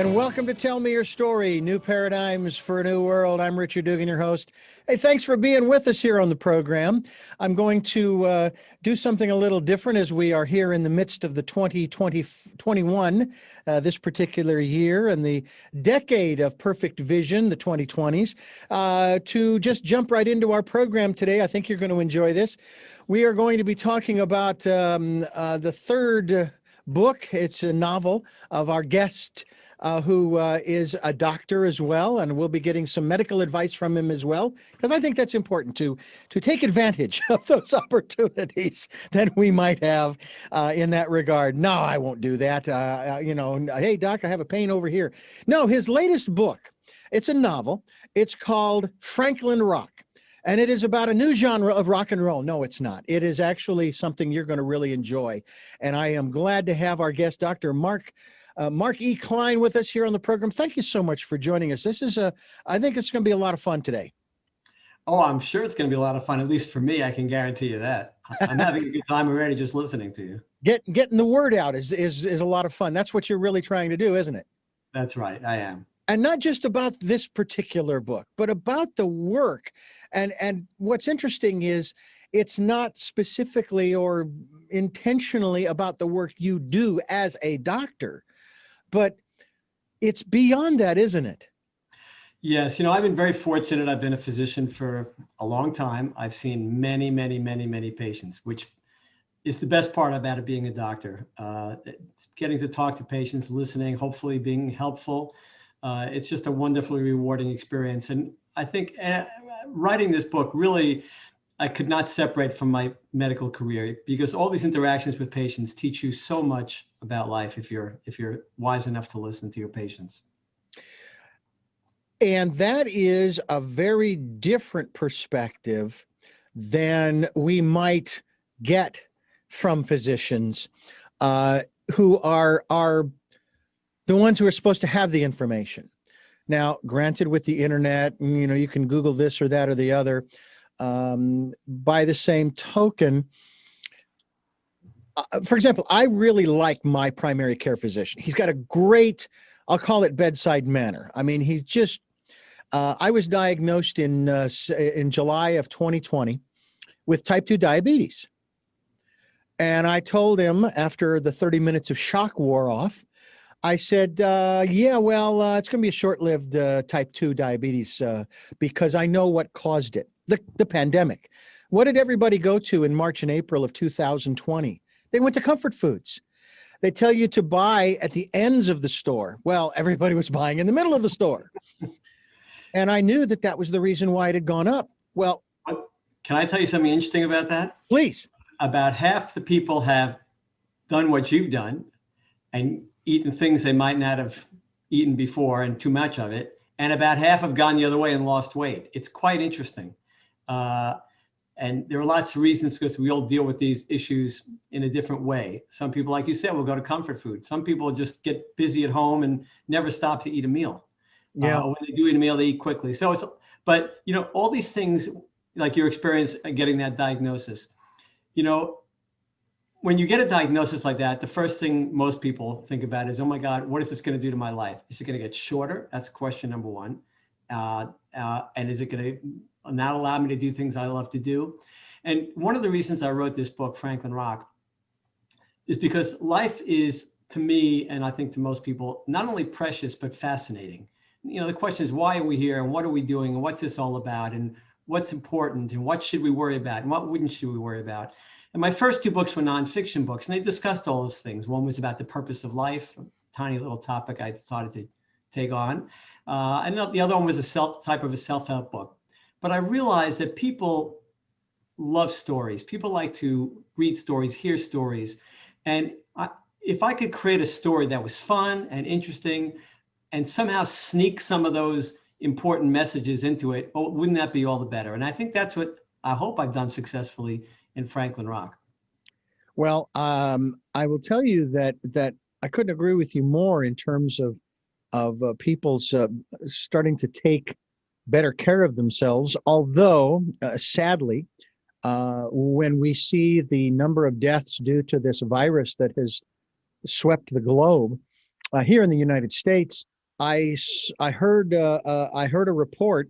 And welcome to Tell Me Your Story, New Paradigms for a New World. I'm Richard Dugan, your host. Hey, thanks for being with us here on the program. I'm going to do something a little different as we are here in the midst of the 2021, this particular year, and the decade of perfect vision, the 2020s. To just jump right into our program today, I think you're going to enjoy this. We are going to be talking about the third book. It's a novel of our guest, who is a doctor as well, and we'll be getting some medical advice from him as well, because I think that's important to take advantage of those opportunities that we might have in that regard. No, I won't do that. Hey, doc, I have a pain over here. No, his latest book, it's a novel. It's called Franklin Rock. And it is about a new genre of rock and roll. No, it's not. It is actually something you're going to really enjoy. And I am glad to have our guest, Dr. Mark E. Klein, with us here on the program. Thank you so much for joining us. I think it's going to be a lot of fun today. Oh, I'm sure it's going to be a lot of fun. At least for me, I can guarantee you that. I'm having a good time already just listening to you. Getting the word out is a lot of fun. That's what you're really trying to do, isn't it? That's right. I am. And not just about this particular book, but about the work. And what's interesting is it's not specifically or intentionally about the work you do as a doctor, but it's beyond that, isn't it? Yes. I've been very fortunate. I've been a physician for a long time. I've seen many, many, many, many patients, which is the best part about it being a doctor. Getting to talk to patients, listening, hopefully being helpful. It's just a wonderfully rewarding experience. And I think writing this book, really, I could not separate from my medical career, because all these interactions with patients teach you so much about life if you're wise enough to listen to your patients. And that is a very different perspective than we might get from physicians who are the ones who are supposed to have the information. Now, granted, with the internet, you can Google this or that or the other. By the same token, for example, I really like my primary care physician. He's got a great, I'll call it bedside manner. I mean, he's just, I was diagnosed in July of 2020 with type 2 diabetes. And I told him after the 30 minutes of shock wore off, I said, it's going to be a short-lived type 2 diabetes because I know what caused it, the pandemic. What did everybody go to in March and April of 2020? They went to comfort foods. They tell you to buy at the ends of the store. Well, everybody was buying in the middle of the store. And I knew that was the reason why it had gone up. Well, can I tell you something interesting about that? Please. About half the people have done what you've done and eaten things they might not have eaten before and too much of it. And about half have gone the other way and lost weight. It's quite interesting. And there are lots of reasons, because we all deal with these issues in a different way. Some people, like you said, will go to comfort food. Some people just get busy at home and never stop to eat a meal. Yeah. When they do eat a meal, they eat quickly. So but all these things, like your experience getting that diagnosis, when you get a diagnosis like that, the first thing most people think about is, oh my God, what is this going to do to my life? Is it going to get shorter? That's question number one. And is it going to not allow me to do things I love to do? And one of the reasons I wrote this book, Franklin Rock, is because life is, to me, and I think to most people, not only precious, but fascinating. The question is, why are we here? And what are we doing? And what's this all about? And what's important? And what should we worry about? And what should we worry about? And my first two books were nonfiction books, and they discussed all those things. One was about the purpose of life, a tiny little topic I decided to take on. And the other one was a self-help book. But I realized that people love stories. People like to read stories, hear stories. And if I could create a story that was fun and interesting and somehow sneak some of those important messages into it, wouldn't that be all the better? And I think that's what I hope I've done successfully in Franklin Rock. Well, I will tell you that I couldn't agree with you more in terms of people's starting to take better care of themselves. Although, sadly, when we see the number of deaths due to this virus that has swept the globe, here in the United States, I heard a report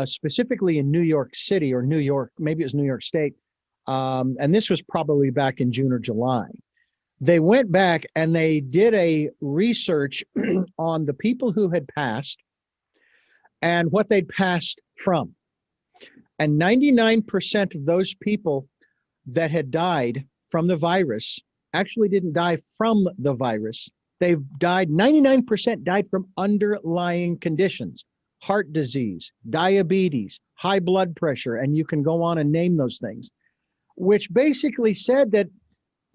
specifically in New York City or New York, maybe it was New York State, and this was probably back in June or July. They went back and they did a research on the people who had passed and what they'd passed from. And 99% of those people that had died from the virus actually didn't die from the virus. They died, 99% died from underlying conditions, heart disease, diabetes, high blood pressure, and you can go on and name those things, which basically said that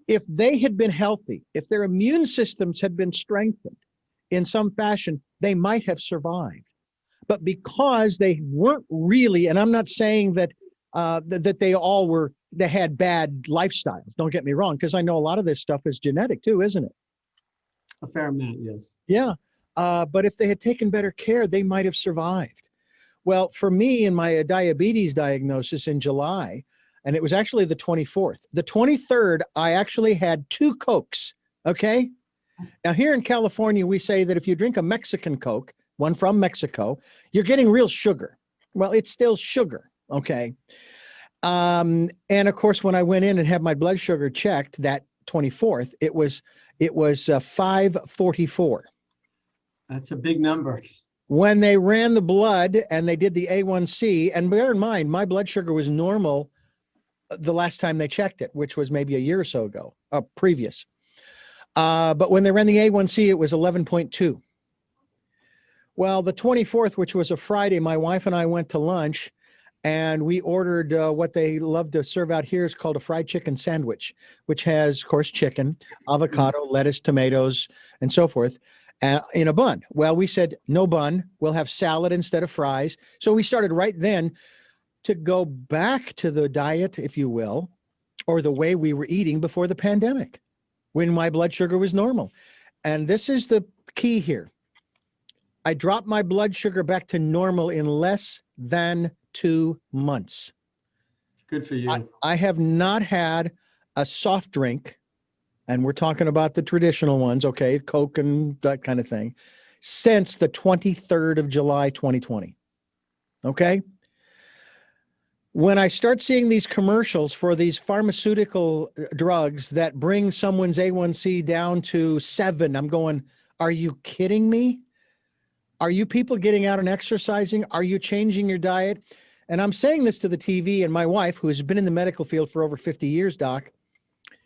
if they had been healthy, if their immune systems had been strengthened in some fashion, they might have survived. But because they weren't really, and I'm not saying that that they all were, they had bad lifestyles. Don't get me wrong, because I know a lot of this stuff is genetic too, isn't it? A fair amount, yes. Yeah. But if they had taken better care, they might have survived. Well, for me, in my diabetes diagnosis in July, and it was actually the 24th, the 23rd, I actually had 2 Cokes. Okay. Now, here in California, we say that if you drink a Mexican Coke, one from Mexico, you're getting real sugar. Well, it's still sugar. Okay. And of course, when I went in and had my blood sugar checked that 24th, it was 544. That's a big number. When they ran the blood and they did the A1C, and bear in mind, my blood sugar was normal the last time they checked it, which was maybe a year or so ago, previous. But when they ran the A1C, it was 11.2. Well, the 24th, which was a Friday, my wife and I went to lunch and we ordered what they love to serve out here is called a fried chicken sandwich, which has, of course, chicken, avocado, lettuce, tomatoes, and so forth in a bun. Well, we said, no bun, we'll have salad instead of fries. So we started right then to go back to the diet, if you will, or the way we were eating before the pandemic, when my blood sugar was normal. And this is the key here. I dropped my blood sugar back to normal in less than 2 months. Good for you. I have not had a soft drink, and we're talking about the traditional ones, okay, Coke and that kind of thing, since the 23rd of July, 2020. Okay? When I start seeing these commercials for these pharmaceutical drugs that bring someone's A1C down to 7, I'm going, are you kidding me? Are you people getting out and exercising? Are you changing your diet? And I'm saying this to the TV, and my wife, who has been in the medical field for over 50 years, Doc,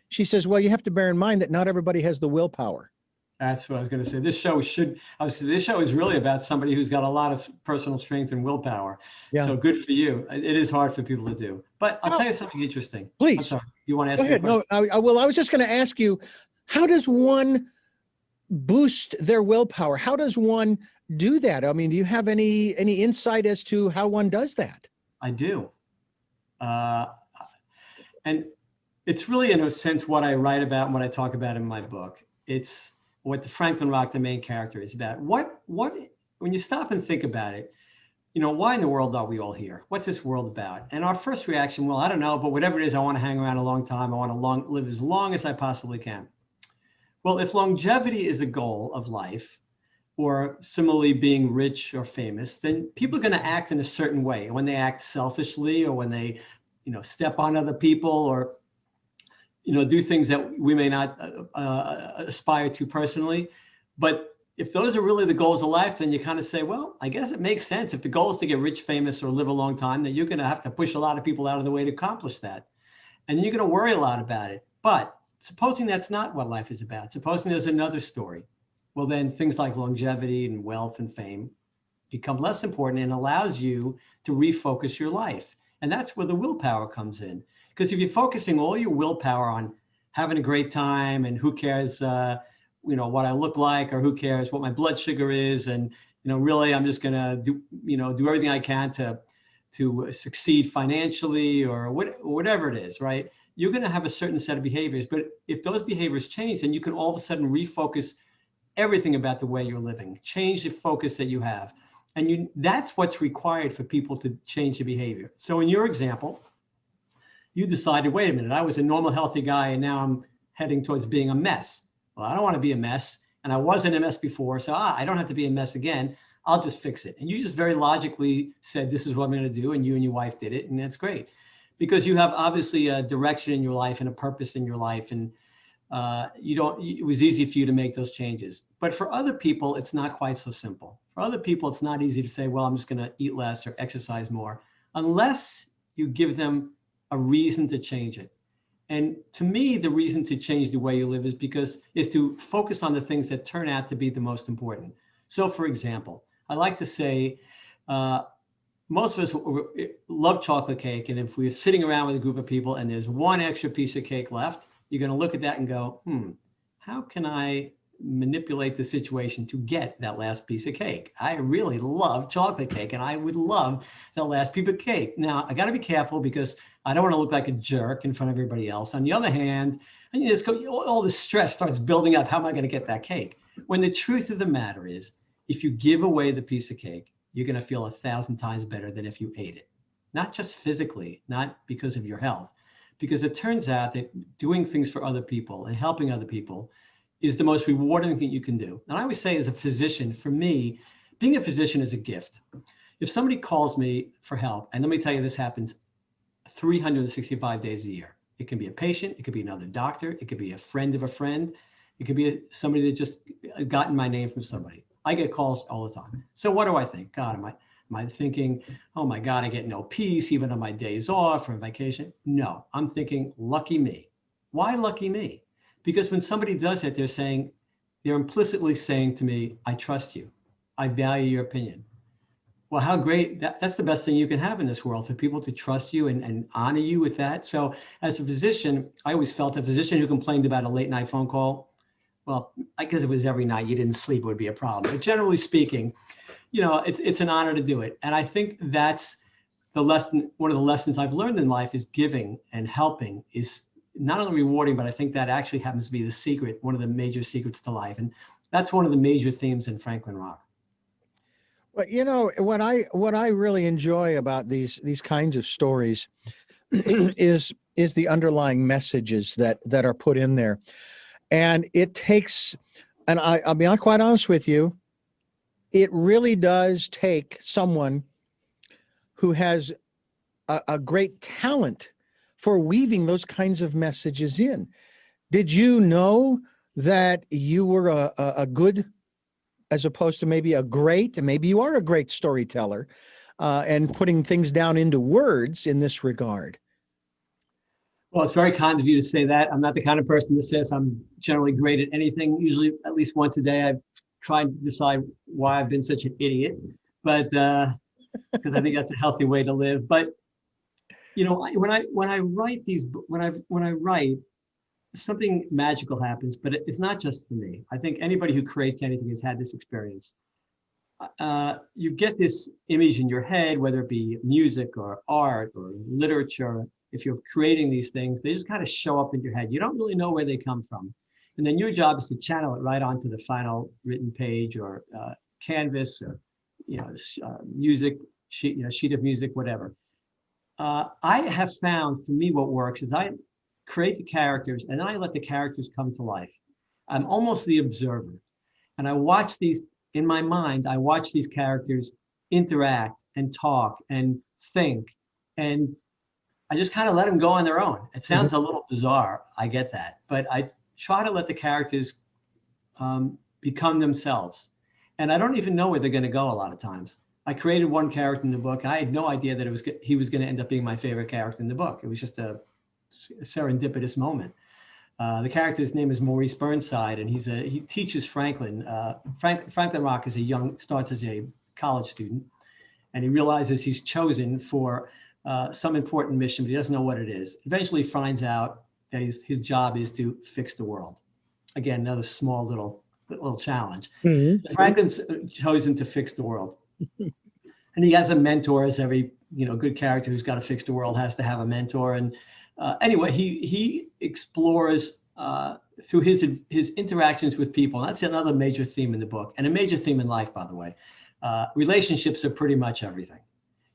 she says, well, you have to bear in mind that not everybody has the willpower. That's what I was going to say. This show is really about somebody who's got a lot of personal strength and willpower. Yeah. So good for you. It is hard for people to do. But I'll tell you something interesting. Please. I'm sorry. You want to ask me a question? No, I was just going to ask you, how does one boost their willpower? How does one do that? I mean, do you have any insight as to how one does that? I do. And it's really, in a sense, what I write about and what I talk about in my book. It's what the Franklin Rock, the main character, is about. What when you stop and think about it, you know, why in the world are we all here? What's this world about? And our first reaction, well, I don't know, but whatever it is, I want to hang around a long time. I want to live as long as I possibly can. Well, if longevity is a goal of life, or similarly being rich or famous, then people are going to act in a certain way. And when they act selfishly, or when they, you know, step on other people, or, you know, do things that we may not aspire to personally. But if those are really the goals of life, then you kind of say, well, I guess it makes sense. If the goal is to get rich, famous, or live a long time, then you're going to have to push a lot of people out of the way to accomplish that. And you're going to worry a lot about it. But supposing that's not what life is about, supposing there's another story, well, then things like longevity and wealth and fame become less important and allows you to refocus your life. And that's where the willpower comes in. Because if you're focusing all your willpower on having a great time and who cares, you know, what I look like, or who cares what my blood sugar is, and, you know, really I'm just going to do everything I can to succeed financially, or whatever it is, right? You're going to have a certain set of behaviors. But if those behaviors change, then you can all of a sudden refocus everything about the way you're living, change the focus that you have. And that's what's required for people to change the behavior. So in your example, you decided, wait a minute, I was a normal, healthy guy, and now I'm heading towards being a mess. Well, I don't want to be a mess. and I was in a mess before, so I don't have to be a mess again. I'll just fix it. And you just very logically said, this is what I'm going to do. And you and your wife did it. And that's great because you have obviously a direction in your life and a purpose in your life. And it was easy for you to make those changes. But for other people, it's not quite so simple. For other people, it's not easy to say, well, I'm just going to eat less or exercise more, unless you give them a reason to change it. And to me, the reason to change the way you live is to focus on the things that turn out to be the most important. So for example, I like to say, most of us love chocolate cake. And if we're sitting around with a group of people and there's one extra piece of cake left, you're going to look at that and go, how can I manipulate the situation to get that last piece of cake? I really love chocolate cake and I would love that last piece of cake. Now, I got to be careful because I don't want to look like a jerk in front of everybody else. On the other hand, all the stress starts building up. How am I going to get that cake? When the truth of the matter is, if you give away the piece of cake, you're going to feel 1,000 times better than if you ate it. Not just physically, not because of your health, because it turns out that doing things for other people and helping other people is the most rewarding thing you can do. And I always say as a physician, for me, being a physician is a gift. If somebody calls me for help, and let me tell you, this happens 365 days a year. It can be a patient, it could be another doctor, it could be a friend of a friend, it could be somebody that just gotten my name from somebody. I get calls all the time. So what do I think? God, am I thinking, oh my God, I get no peace even on my days off or vacation? No, I'm thinking, lucky me. Why lucky me? Because when somebody does it, they're implicitly saying to me, I trust you. I value your opinion. Well, how great, that's the best thing you can have in this world, for people to trust you and honor you with that. So as a physician, I always felt a physician who complained about a late night phone call, well, I guess it was every night you didn't sleep would be a problem. But generally speaking, it's an honor to do it. And I think that's the lesson. One of the lessons I've learned in life is giving and helping is not only rewarding, but I think that actually happens to be the secret, one of the major secrets to life. And that's one of the major themes in Franklin Rock. Well, what I really enjoy about these kinds of stories is the underlying messages that are put in there. And it takes, and I'll be quite honest with you, it really does take someone who has a great talent for weaving those kinds of messages in. Did you know that you were a good, as opposed to maybe a great, and maybe you are a great storyteller, and putting things down into words in this regard? Well, it's very kind of you to say that. I'm not the kind of person that says I'm generally great at anything. Usually at least once a day, I've tried to decide why I've been such an idiot, but because I think that's a healthy way to live. But when I write, something magical happens, but it's not just for me. I think anybody who creates anything has had this experience. You get this image in your head, whether it be music or art or literature. If you're creating these things, they just kind of show up in your head. You don't really know where they come from. And then your job is to channel it right onto the final written page or canvas or, music, sheet of music, whatever. I have found, for me, what works is I create the characters and then I let the characters come to life. I'm almost the observer. And I watch these, in my mind, I watch these characters interact and talk and think. And I just kind of let them go on their own. It sounds a little bizarre, I get that, but I try to let the characters become themselves. And I don't even know where they're going to go a lot of times. I created one character in the book. I had no idea that he was going to end up being my favorite character in the book. It was just a serendipitous moment. The character's name is Maurice Burnside, and he teaches Franklin. Franklin Rock starts as a college student, and he realizes he's chosen for some important mission, but he doesn't know what it is. Eventually finds out that his job is to fix the world. Again, another small little challenge. Mm-hmm. Franklin's chosen to fix the world. And he has a mentor, as every good character who's got to fix the world has to have a mentor. And anyway, he explores through his interactions with people. And that's another major theme in the book, and a major theme in life, by the way. Relationships are pretty much everything.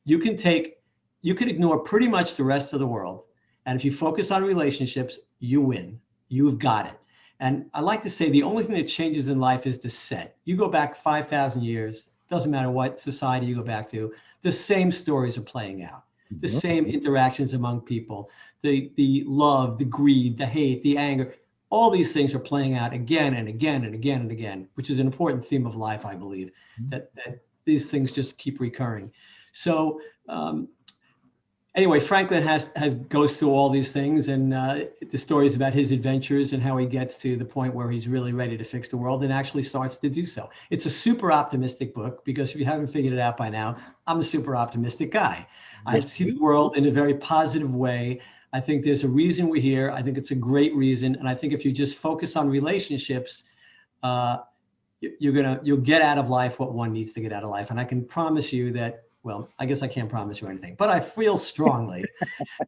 You can ignore pretty much the rest of the world. And if you focus on relationships, you win. You've got it. And I like to say the only thing that changes in life is the set. You go back 5,000 years, doesn't matter what society you go back to, the same stories are playing out, the same interactions among people, the love, the greed, the hate, the anger. All these things are playing out again and again and again and again, which is an important theme of life, I believe, that these things just keep recurring. So anyway, Franklin has goes through all these things, and the stories about his adventures and how he gets to the point where he's really ready to fix the world and actually starts to do so. It's a super optimistic book because if you haven't figured it out by now, I'm a super optimistic guy. I see the world in a very positive way. I think there's a reason we're here. I think it's a great reason, and I think if you just focus on relationships, you'll get out of life what one needs to get out of life. And I can promise you that. Well, I guess I can't promise you anything, but I feel strongly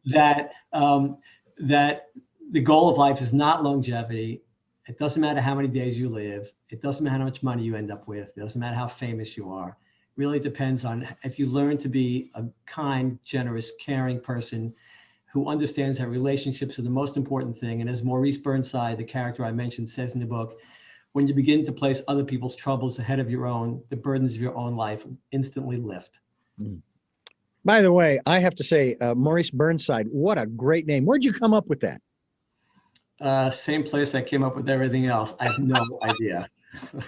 that that the goal of life is not longevity. It doesn't matter how many days you live. It doesn't matter how much money you end up with. It doesn't matter how famous you are. It really depends on if you learn to be a kind, generous, caring person who understands that relationships are the most important thing. And as Maurice Burnside, the character I mentioned, says in the book, when you begin to place other people's troubles ahead of your own, the burdens of your own life instantly lift. By the way, I have to say, Maurice Burnside, what a great name. Where'd you come up with that? Same place I came up with everything else. I have no idea.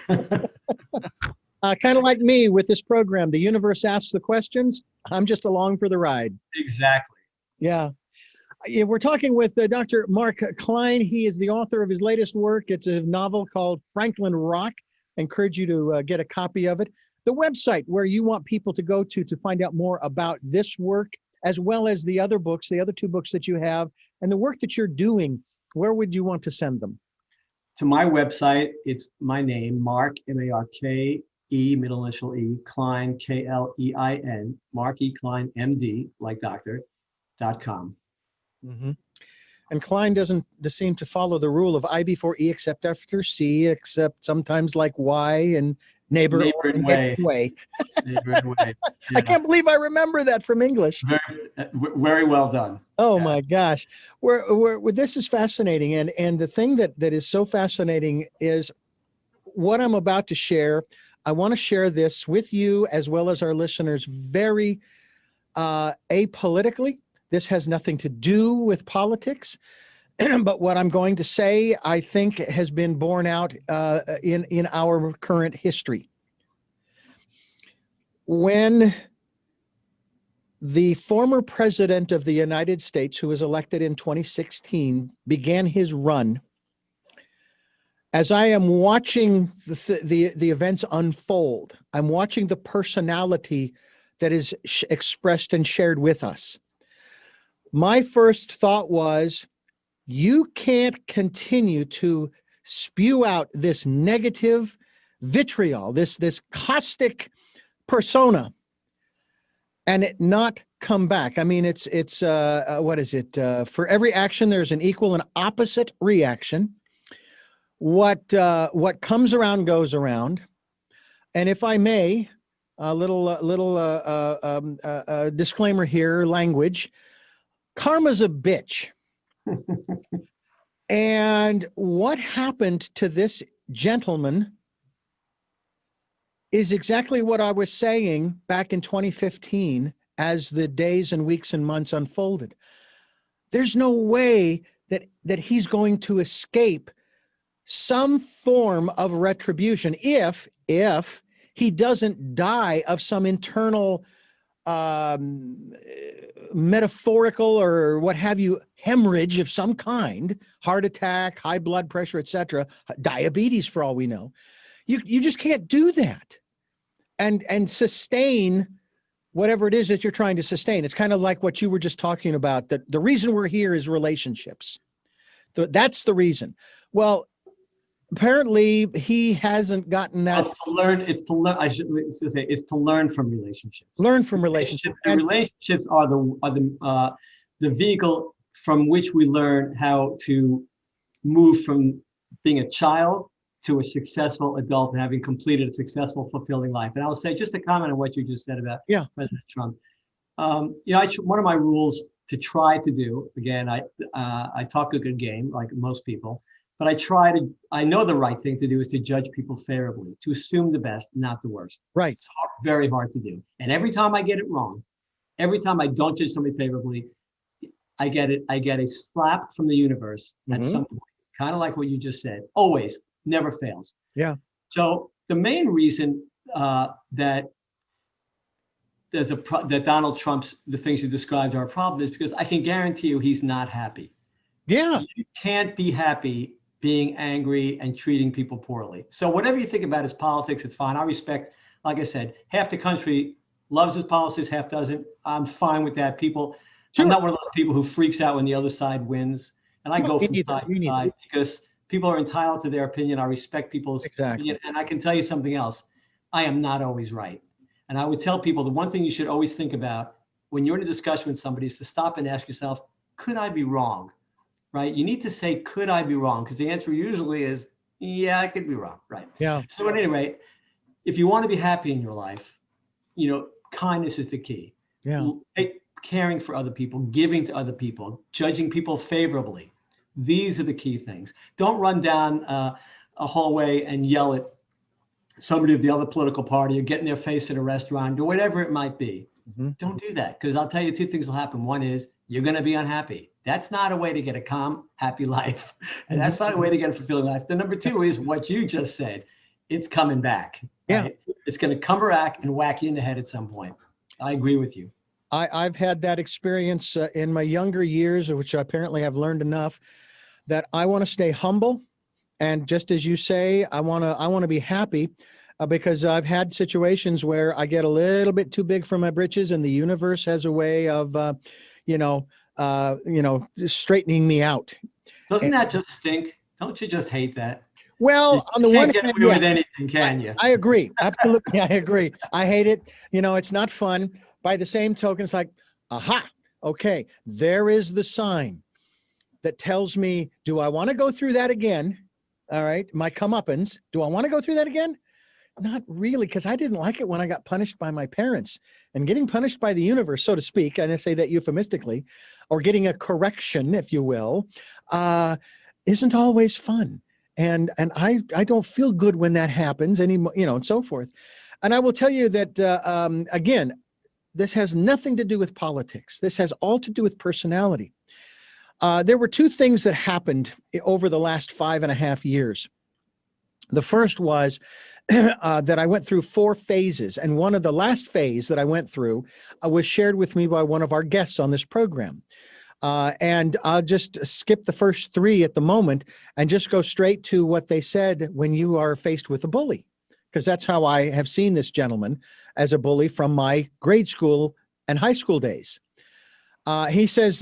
Kind of like me with this program, the universe asks the questions. I'm just along for the ride. Exactly. Yeah. We're talking with Dr. Mark Klein. He is the author of his latest work. It's a novel called Franklin Rock. I encourage you to get a copy of it. The website where you want people to go to find out more about this work, as well as the other books, the other two books that you have, and the work that you're doing, where would you want to send them? To my website, it's my name, Mark, M-A-R-K-E, middle initial E, Klein, K-L-E-I-N, Mark E. Klein, M-D, like doctor.com. Mm-hmm. And Klein doesn't seem to follow the rule of I before E except after C, except sometimes like Y and neighbor and way. Neighbor and way. Yeah. I can't believe I remember that from English. Very well done. Oh my gosh. This is fascinating. And the thing that is so fascinating is what I'm about to share. I want to share this with you as well as our listeners very apolitically. This has nothing to do with politics, but what I'm going to say, I think, has been borne out in our current history. When the former president of the United States, who was elected in 2016, began his run, as I am watching the events unfold, I'm watching the personality that is expressed and shared with us. My first thought was, you can't continue to spew out this negative vitriol, this caustic persona, and it not come back. I mean, it's what is it? For every action, there's an equal and opposite reaction. What comes around goes around. And if I may, a little disclaimer here, language. Karma's a bitch. And what happened to this gentleman is exactly what I was saying back in 2015 as the days and weeks and months unfolded. There's no way that he's going to escape some form of retribution if he doesn't die of some internal metaphorical or what have you, hemorrhage of some kind, heart attack, high blood pressure, etc., diabetes for all we know. You just can't do that and sustain whatever it is that you're trying to sustain. It's kind of like what you were just talking about, that the reason we're here is relationships. That's the reason. Well, apparently he hasn't gotten that. It's to learn. It's to learn. It's to learn from relationships. Learn from relationships. And relationships are the vehicle from which we learn how to move from being a child to a successful adult and having completed a successful, fulfilling life. And I'll say just a comment on what you just said about President Trump. One of my rules to try to do, again, I talk a good game like most people, but I know the right thing to do is to judge people favorably, to assume the best, not the worst. Right. It's very hard to do. And every time I get it wrong, every time I don't judge somebody favorably, I get a slap from the universe at some point, kind of like what you just said. Always, never fails. Yeah. So the main reason that that Donald Trump's the things you described are a problem is because I can guarantee you he's not happy. Yeah. You can't be happy being angry and treating people poorly. So whatever you think about his politics, it's fine. I respect, like I said, half the country loves his policies, half doesn't. I'm fine with that. I'm not one of those people who freaks out when the other side wins. And I go from side to side because people are entitled to their opinion. I respect people's opinion. And I can tell you something else. I am not always right. And I would tell people the one thing you should always think about when you're in a discussion with somebody is to stop and ask yourself, could I be wrong? Right? You need to say, could I be wrong? Because the answer usually is, yeah, I could be wrong. Right. Yeah. So at any rate, if you want to be happy in your life, kindness is the key. Yeah. Caring for other people, giving to other people, judging people favorably. These are the key things. Don't run down a hallway and yell at somebody of the other political party or get in their face at a restaurant or whatever it might be. Don't do that, because I'll tell you two things will happen. One is you're going to be unhappy. That's not a way to get a calm, happy life. And that's not a way to get a fulfilling life. The number two is what you just said. It's coming back. Yeah. Right? It's going to come back and whack you in the head at some point. I agree with you. I've had that experience in my younger years, which apparently I've learned enough that I want to stay humble. And just as you say, I want to be happy because I've had situations where I get a little bit too big for my britches, and the universe has a way of, straightening me out. Doesn't that just stink? Don't you just hate that? Well, on the one hand, get away with anything, can you? I agree. Absolutely. I agree. I hate it. It's not fun. By the same token, it's like, aha, okay, there is the sign that tells me, do I want to go through that again? All right, my comeuppance. Do I want to go through that again? Not really, because I didn't like it when I got punished by my parents. And getting punished by the universe, so to speak, and I say that euphemistically, or getting a correction, if you will, isn't always fun. And I don't feel good when that happens anymore, and so forth. And I will tell you that, again, this has nothing to do with politics. This has all to do with personality. There were two things that happened over the last 5.5 years. The first was that I went through 4 phases, and one of the last phase that I went through was shared with me by one of our guests on this program. And I'll just skip the first 3 at the moment and just go straight to what they said when you are faced with a bully, because that's how I have seen this gentleman as a bully from my grade school and high school days. He says,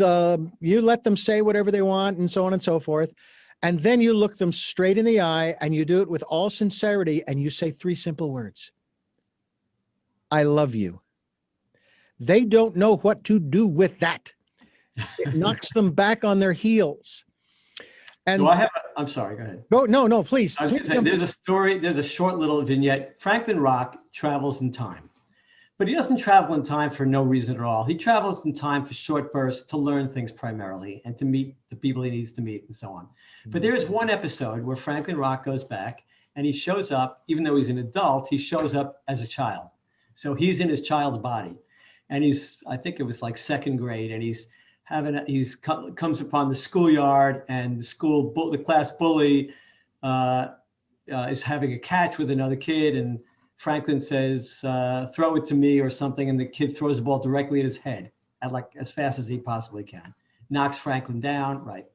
you let them say whatever they want and so on and so forth. And then you look them straight in the eye and you do it with all sincerity. And you say 3 simple words. I love you. They don't know what to do with that. It knocks them back on their heels. And I'm sorry, go ahead. No, please. There's a story, there's a short little vignette. Franklin Rock travels in time. But he doesn't travel in time for no reason at all. He travels in time for short bursts to learn things primarily and to meet the people he needs to meet and so on. But there is one episode where Franklin Rock goes back and he shows up, even though he's an adult, he shows up as a child. So he's in his child's body. And I think it was like 2nd grade, and comes upon the schoolyard, and the class bully is having a catch with another kid, and Franklin says, throw it to me or something. And the kid throws the ball directly at his head as fast as he possibly can. Knocks Franklin down. Right.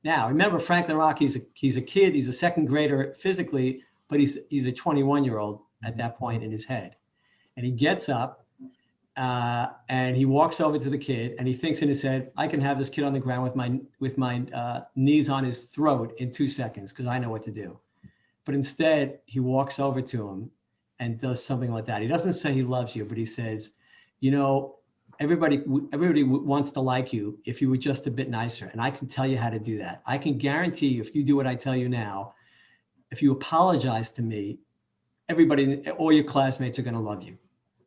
Now, remember, Franklin Rock, he's a kid. He's a 2nd grader physically, but he's a 21-year-old at that point in his head. And he gets up and he walks over to the kid, and he thinks in his head, I can have this kid on the ground with my knees on his throat in 2 seconds because I know what to do. But instead, he walks over to him and does something like that. He doesn't say he loves you, but he says, everybody wants to like you if you were just a bit nicer. And I can tell you how to do that. I can guarantee you, if you do what I tell you now, if you apologize to me, all your classmates are going to love you.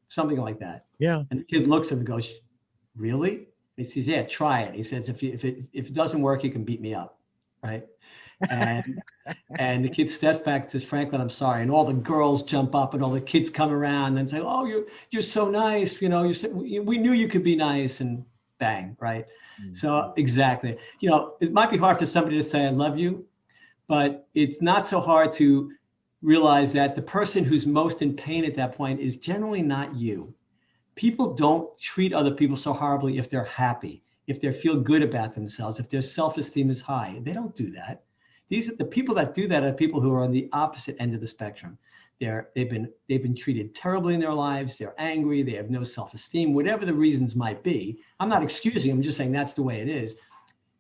Something like that. Yeah. And the kid looks at him and goes, really? And he says, yeah, try it. He says, if it doesn't work, you can beat me up. Right. And and the kid steps back and says, Franklin, I'm sorry. And all the girls jump up and all the kids come around and say, oh, you're so nice. You know, we knew you could be nice, and bang, right? So exactly. You know, it might be hard for somebody to say, I love you, but it's not so hard to realize that the person who's most in pain at that point is generally not you. People don't treat other people so horribly if they're happy, if they feel good about themselves, if their self-esteem is high. They don't do that. These are the people that do that are people who are on the opposite end of the spectrum. They've been treated terribly in their lives. They're angry. They have no self-esteem, whatever the reasons might be. I'm not excusing them. I'm just saying that's the way it is.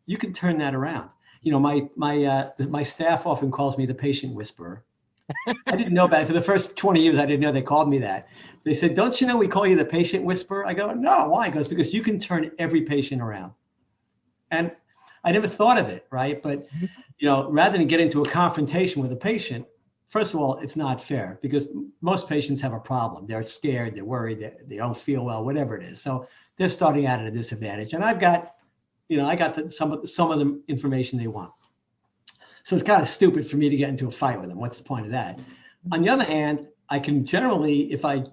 You can turn that around. You know, my staff often calls me the patient whisperer. I didn't know about it. For the first 20 years, I didn't know they called me that. They said, don't you know we call you the patient whisperer? I go, no, why? He goes, because you can turn every patient around. And I never thought of it, right? But, you know, rather than get into a confrontation with a patient, first of all, it's not fair because most patients have a problem. They're scared, they're worried, they don't feel well, whatever it is. So they're starting out at a disadvantage. And I've got, you know, I got some of the information they want. So it's kind of stupid for me to get into a fight with them. What's the point of that? On the other hand, I can generally, if I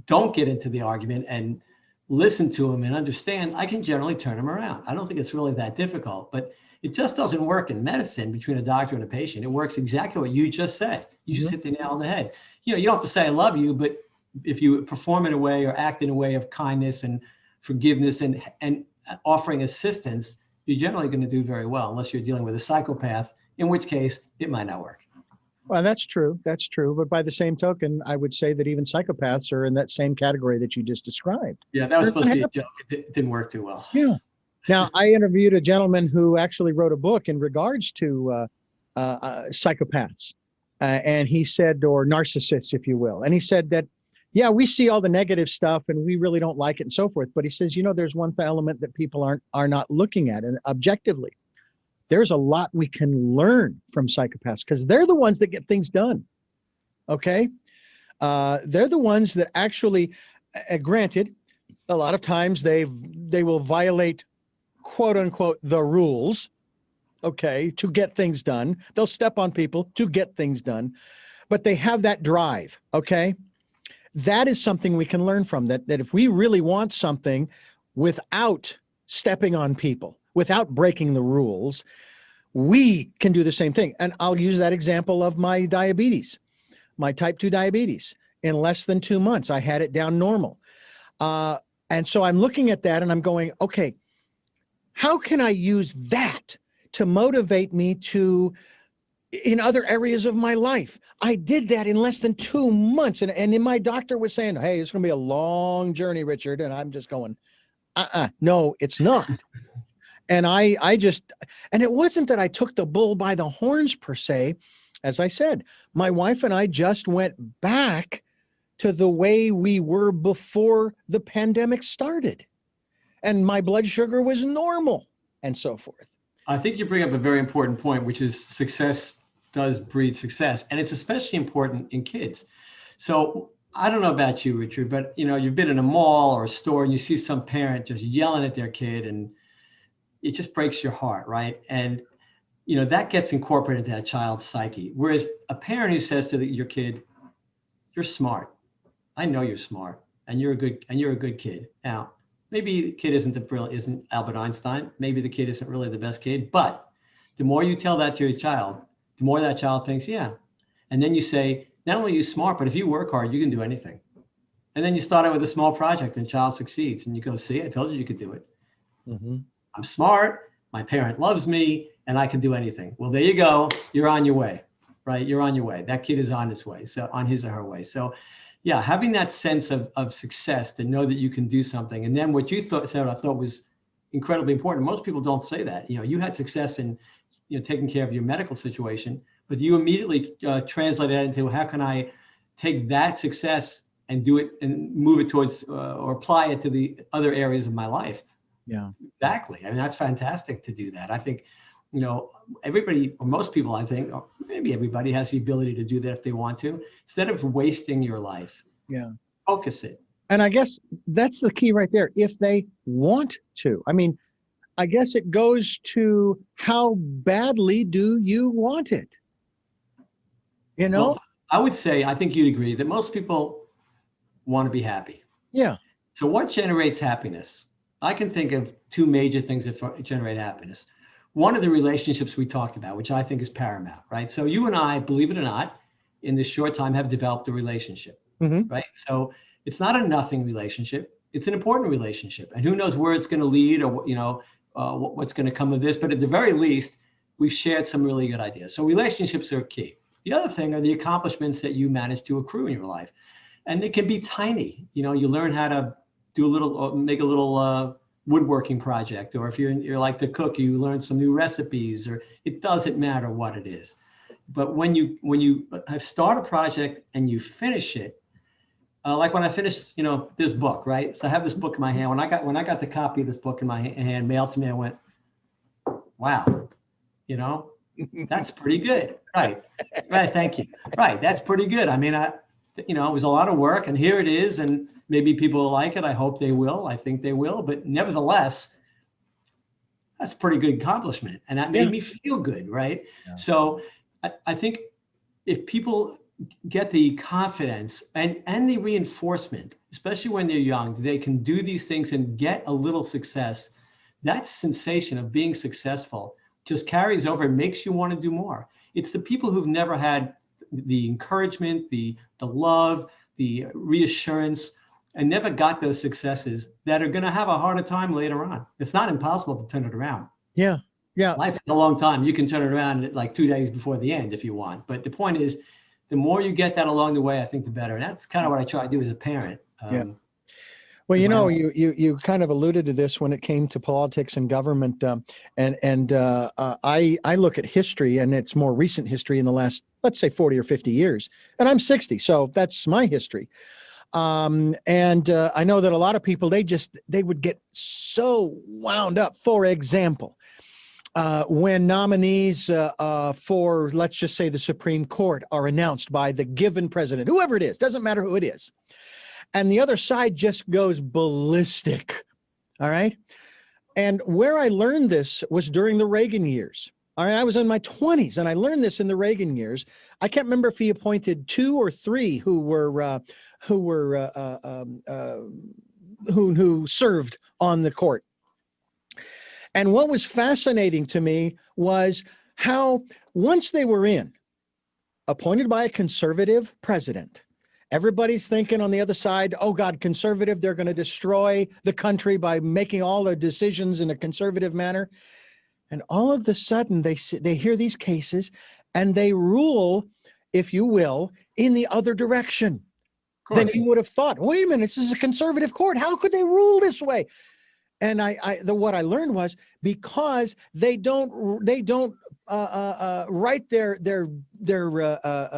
don't get into the argument and listen to them and understand, I can generally turn them around. I don't think it's really that difficult, but it just doesn't work in medicine between a doctor and a patient. It works exactly what you just said. You just hit the nail on the head. You know, you don't have to say I love you, but if you perform in a way or act in a way of kindness and forgiveness and offering assistance, you're generally going to do very well, unless you're dealing with a psychopath, in which case it might not work. Well, that's true. That's true. But by the same token, I would say that even psychopaths are in that same category that you just described. Yeah, that was supposed to be a joke. It didn't work too well. Yeah. Now, I interviewed a gentleman who actually wrote a book in regards to psychopaths. And he said, or narcissists, if you will. And he said that, yeah, we see all the negative stuff and we really don't like it and so forth. But he says, you know, there's one element that people are not looking at, and objectively. There's a lot we can learn from psychopaths because they're the ones that get things done. Okay. They're the ones that actually, granted, a lot of times they will violate, quote unquote, the rules. Okay. To get things done. They'll step on people to get things done, but they have that drive. Okay. That is something we can learn from, that if we really want something without stepping on people, without breaking the rules, we can do the same thing. And I'll use that example of my diabetes, my type 2 diabetes. In less than 2 months, I had it down normal. And so I'm looking at that and I'm going, okay, how can I use that to motivate me to, in other areas of my life? I did that in less than 2 months. And then my doctor was saying, hey, it's going to be a long journey, Richard. And I'm just going, no, it's not. And I just, and it wasn't that I took the bull by the horns per se. As I said, my wife and I just went back to the way we were before the pandemic started. And my blood sugar was normal and so forth. I think you bring up a very important point, which is success does breed success. And it's especially important in kids. So I don't know about you, Richard, but you know, you've been in a mall or a store and you see some parent just yelling at their kid and it just breaks your heart, right? And you know, that gets incorporated into that child's psyche. Whereas a parent who says to your kid, you're smart. I know you're smart and you're a good kid. Now, maybe the kid isn't Albert Einstein. Maybe the kid isn't really the best kid, but the more you tell that to your child, the more that child thinks, yeah. And then you say, not only are you smart, but if you work hard, you can do anything. And then you start out with a small project and child succeeds and you go, see, I told you you could do it. Mm-hmm. I'm smart, my parent loves me, and I can do anything. Well, there you go. You're on your way, right? You're on your way. That kid is on his way, so on his or her way. So yeah, having that sense of success to know that you can do something. And then what you said, I thought was incredibly important. Most people don't say that. You know, you had success in, you know, taking care of your medical situation, but you immediately translate that into how can I take that success and do it and move it towards or apply it to the other areas of my life. Yeah, exactly. I mean, that's fantastic to do that. I think, you know, everybody, or most people, I think, or maybe everybody has the ability to do that if they want to, instead of wasting your life. Yeah. Focus it. And I guess that's the key right there. If they want to, I mean, I guess it goes to how badly do you want it? You know? Well, I would say, I think you'd agree that most people want to be happy. Yeah. So what generates happiness? I can think of two major things that generate happiness. One of the relationships we talked about, which I think is paramount, right? So you and I, believe it or not, in this short time have developed a relationship, Mm-hmm. right? So it's not a nothing relationship. It's an important relationship. And who knows where it's going to lead or, what's going to come of this. But at the very least, we've shared some really good ideas. So relationships are key. The other thing are the accomplishments that you manage to accrue in your life. And it can be tiny. You learn how to make a little woodworking project, or if you're like to cook, you learn some new recipes, or it doesn't matter what it is. But when you have start a project and you finish it, like when I finished, this book, right? So I have this book in my hand. When I got the copy of this book in my hand mailed to me, I went, wow, that's pretty good. Right. Right. Thank you. Right. That's pretty good. I mean, it was a lot of work, and here it is. And maybe people will like it. I hope they will. I think they will. But nevertheless, that's a pretty good accomplishment. And that made me feel good. Right. Yeah. So I think if people get the confidence and the reinforcement, especially when they're young, they can do these things and get a little success, that sensation of being successful just carries over and makes you want to do more. It's the people who've never had the encouragement, the love, the reassurance, and never got those successes that are going to have a harder time later on. It's not impossible to turn it around. Yeah. Yeah. Life is a long time. You can turn it around like 2 days before the end if you want. But the point is, the more you get that along the way, I think the better. And that's kind of what I try to do as a parent. Yeah. Well, you kind of alluded to this when it came to politics and government, I look at history, and it's more recent history in the last, let's say, 40 or 50 years, and I'm 60, so that's my history. I know that a lot of people they would get so wound up. For example, when nominees for, let's just say, the Supreme Court are announced by the given president, whoever it is, doesn't matter who it is. And the other side just goes ballistic. All right. And where I learned this was during the Reagan years. All right. I was in my 20s and I learned this in the Reagan years. I can't remember if he appointed 2 or 3 who served on the court. And what was fascinating to me was how once they were appointed by a conservative president, everybody's thinking on the other side, oh God, conservative, they're going to destroy the country by making all the decisions in a conservative manner. And all of a sudden they hear these cases and they rule, if you will, in the other direction. Then you would have thought, wait a minute, this is a conservative court. How could they rule this way? And what I learned was because they don't write their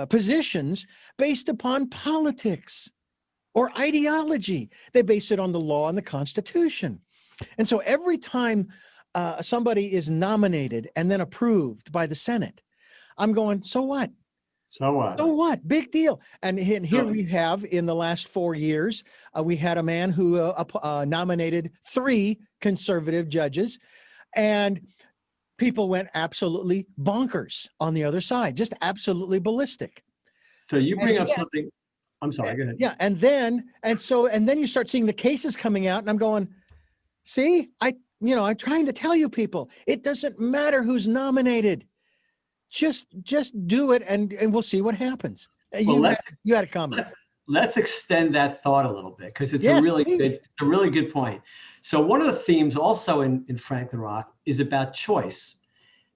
positions based upon politics or ideology. They base it on the law and the Constitution. And so every time somebody is nominated and then approved by the Senate, I'm going, so what? So what? So what? Big deal. And here we have, in the last 4 years, we had a man who nominated 3 conservative judges, and people went absolutely bonkers on the other side, just absolutely ballistic. So you bring up something. I'm sorry, go ahead. Yeah. And then you start seeing the cases coming out, and I'm going, see, I'm trying to tell you people, it doesn't matter who's nominated. Just do it, and we'll see what happens. You had a comment. Let's extend that thought a little bit, because it's a really good point. So one of the themes also in Franklin Rock is about choice.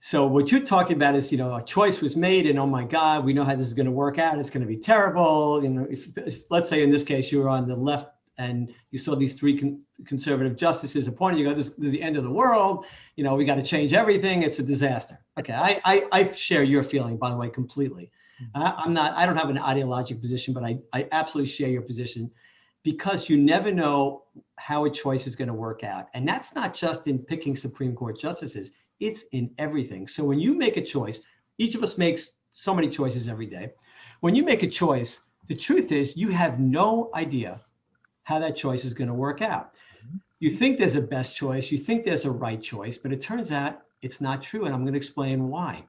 So what you're talking about is, a choice was made, and oh my God, we know how this is going to work out. It's going to be terrible. If let's say in this case you were on the left and you saw these 3 conservative justices appointed, you go, this is the end of the world. We got to change everything. It's a disaster. Okay, I share your feeling, by the way, completely. I don't have an ideological position, but I absolutely share your position, because you never know how a choice is going to work out. And that's not just in picking Supreme Court justices, it's in everything. So when you make a choice, each of us makes so many choices every day. When you make a choice, the truth is you have no idea how that choice is going to work out. You think there's a best choice, you think there's a right choice, but it turns out it's not true. And I'm going to explain why.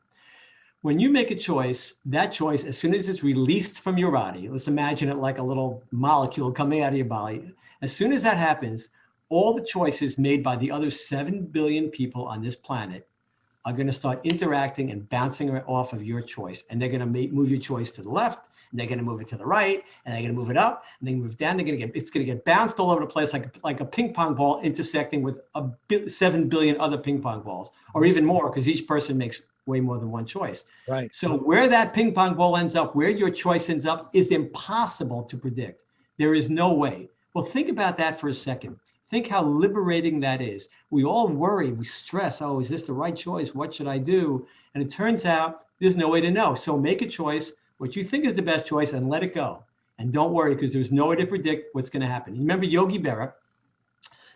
When you make a choice, that choice, as soon as it's released from your body, let's imagine it like a little molecule coming out of your body. As soon as that happens, all the choices made by the other 7 billion people on this planet are going to start interacting and bouncing off of your choice. And they're going to move your choice to the left, and they're going to move it to the right, and they're going to move it up, and they move it down. It's going to get bounced all over the place like a ping pong ball intersecting with 7 billion other ping pong balls, or even more, because each person makes way more than one choice. Right. So where that ping pong ball ends up, where your choice ends up, is impossible to predict. There is no way. Well, think about that for a second. Think how liberating that is. We all worry, we stress, oh, is this the right choice? What should I do? And it turns out there's no way to know. So make a choice, what you think is the best choice, and let it go. And don't worry, because there's no way to predict what's going to happen. You remember Yogi Berra,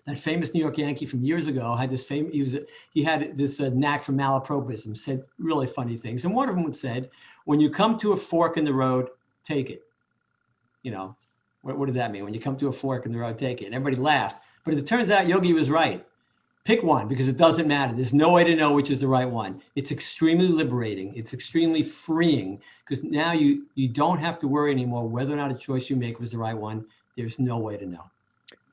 that famous New York Yankee from years ago, had this he had this knack for malapropism, said really funny things. And one of them said, when you come to a fork in the road, take it. You know, what does that mean? When you come to a fork in the road, take it. And everybody laughed. But as it turns out, Yogi was right. Pick one, because it doesn't matter. There's no way to know which is the right one. It's extremely liberating. It's extremely freeing, because now you don't have to worry anymore whether or not a choice you make was the right one. There's no way to know.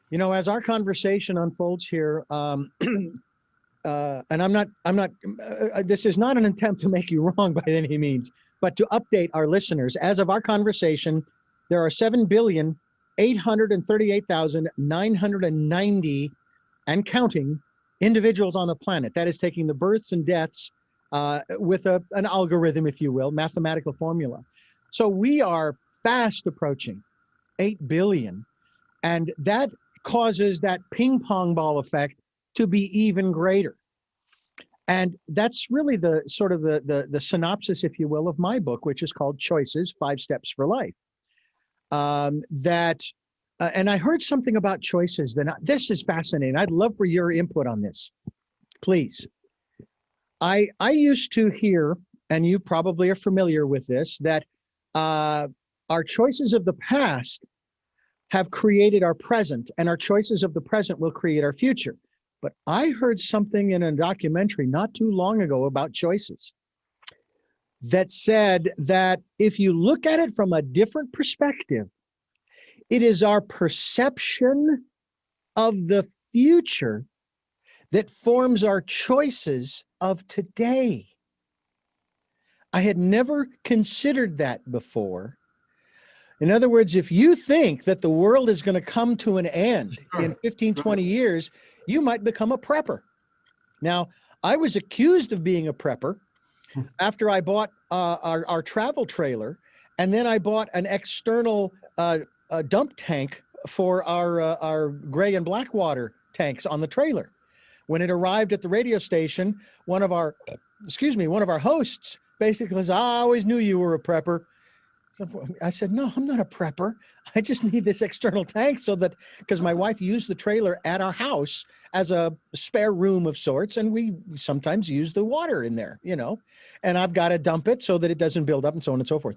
You know, as our conversation unfolds here, and I'm not, this is not an attempt to make you wrong by any means, but to update our listeners. As of our conversation, there are 7,838,990 and counting individuals on the planet. That is taking the births and deaths with an algorithm, if you will, mathematical formula. So we are fast approaching 8 billion. And that causes that ping pong ball effect to be even greater. And that's really the sort of the synopsis, if you will, of my book, which is called Choices, 5 Steps for Life. And I heard something about choices. This is fascinating. I'd love for your input on this, please. I used to hear, and you probably are familiar with this, that our choices of the past have created our present, and our choices of the present will create our future. But I heard something in a documentary not too long ago about choices that said that if you look at it from a different perspective, it is our perception of the future that forms our choices of today. I had never considered that before. In other words, if you think that the world is going to come to an end in 15, 20 years, you might become a prepper. Now, I was accused of being a prepper after I bought our travel trailer, and then I bought an external dump tank for our gray and black water tanks on the trailer. When it arrived at the radio station, one of our hosts basically says, I always knew you were a prepper. I said, no, I'm not a prepper. I just need this external tank so that, because my wife used the trailer at our house as a spare room of sorts, and we sometimes use the water in there, you know, and I've got to dump it so that it doesn't build up and so on and so forth.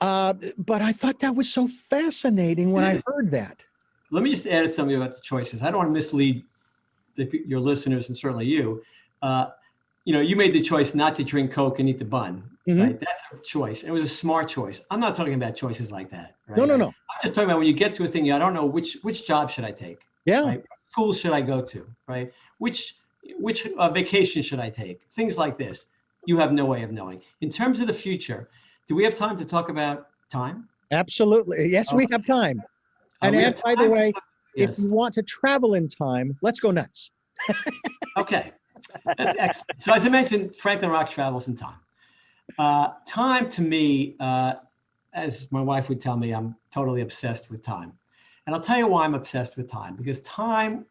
But I thought that was so fascinating when I heard that. Let me just add something about the choices. I don't want to mislead your listeners, and certainly you. You know, you made the choice not to drink Coke and eat the bun, right? That's a choice. It was a smart choice. I'm not talking about choices like that, right? No. I'm just talking about when you get to a thing, I don't know which job should I take? Yeah. Right? What school should I go to, right? Which vacation should I take? Things like this. You have no way of knowing. In terms of the future, do we have time to talk about time? Absolutely. Yes, we have time. And by the way, if you want to travel in time, let's go nuts. Okay. That's excellent. So as I mentioned, Franklin Rock travels in time. Time to me, as my wife would tell me, I'm totally obsessed with time. And I'll tell you why I'm obsessed with time. Because time,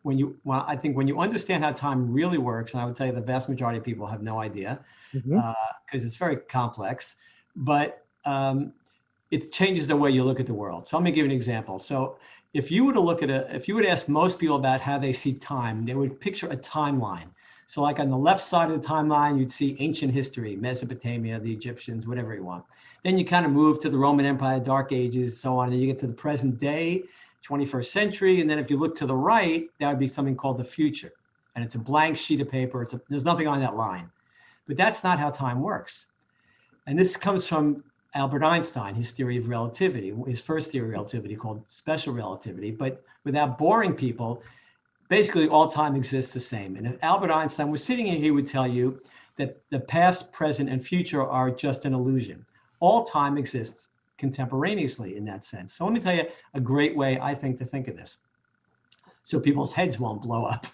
I think when you understand how time really works, and I would tell you the vast majority of people have no idea, because it's very complex, but it changes the way you look at the world. So let me give you an example. So if you were to ask most people about how they see time, they would picture a timeline. So like on the left side of the timeline, you'd see ancient history, Mesopotamia, the Egyptians, whatever you want. Then you kind of move to the Roman Empire, Dark Ages, so on, and you get to the present day. 21st century. And then if you look to the right, that would be something called the future. And it's a blank sheet of paper. There's nothing on that line. But that's not how time works. And this comes from Albert Einstein, his theory of relativity, his first theory of relativity called special relativity. But without boring people, basically all time exists the same. And if Albert Einstein was sitting here, he would tell you that the past, present, and future are just an illusion. All time exists contemporaneously in that sense. So let me tell you a great way, I think, to think of this, so people's heads won't blow up.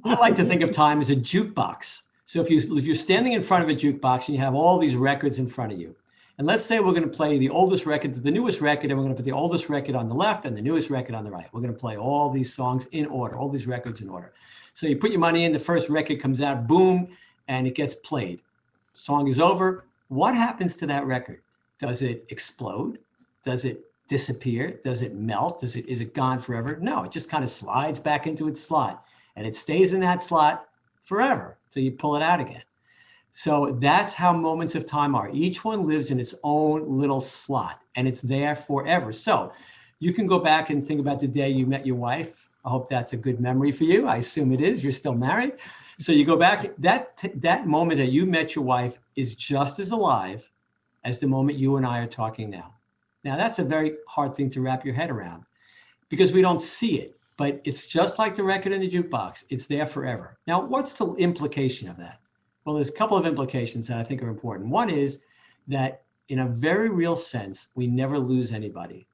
I like to think of time as a jukebox. So if you're standing in front of a jukebox and you have all these records in front of you, and let's say we're going to play the oldest record to the newest record, and we're going to put the oldest record on the left and the newest record on the right. We're going to play all these songs in order, all these records in order. So you put your money in, the first record comes out, boom, and it gets played. Song is over. What happens to that record? Does it explode? Does it disappear? Does it melt? Is it gone forever? No, it just kind of slides back into its slot, and it stays in that slot forever till you pull it out again. So that's how moments of time are. Each one lives in its own little slot, and it's there forever. So you can go back and think about the day you met your wife. I hope that's a good memory for you. I assume it is. You're still married. So you go back, that moment that you met your wife is just as alive as the moment you and I are talking now. Now, that's a very hard thing to wrap your head around because we don't see it, but it's just like the record in the jukebox. It's there forever. Now, what's the implication of that? Well, there's a couple of implications that I think are important. One is that in a very real sense, we never lose anybody.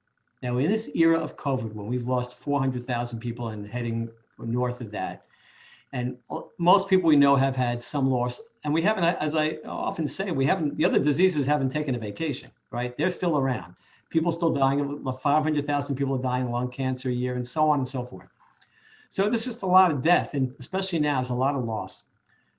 Now, in this era of COVID, when we've lost 400,000 people and heading north of that, and most people we know have had some loss, and we haven't, as I often say, the other diseases haven't taken a vacation, right? They're still around. People still dying, 500,000 people are dying of lung cancer a year, and so on and so forth. So there's just a lot of death, and especially now, there's a lot of loss.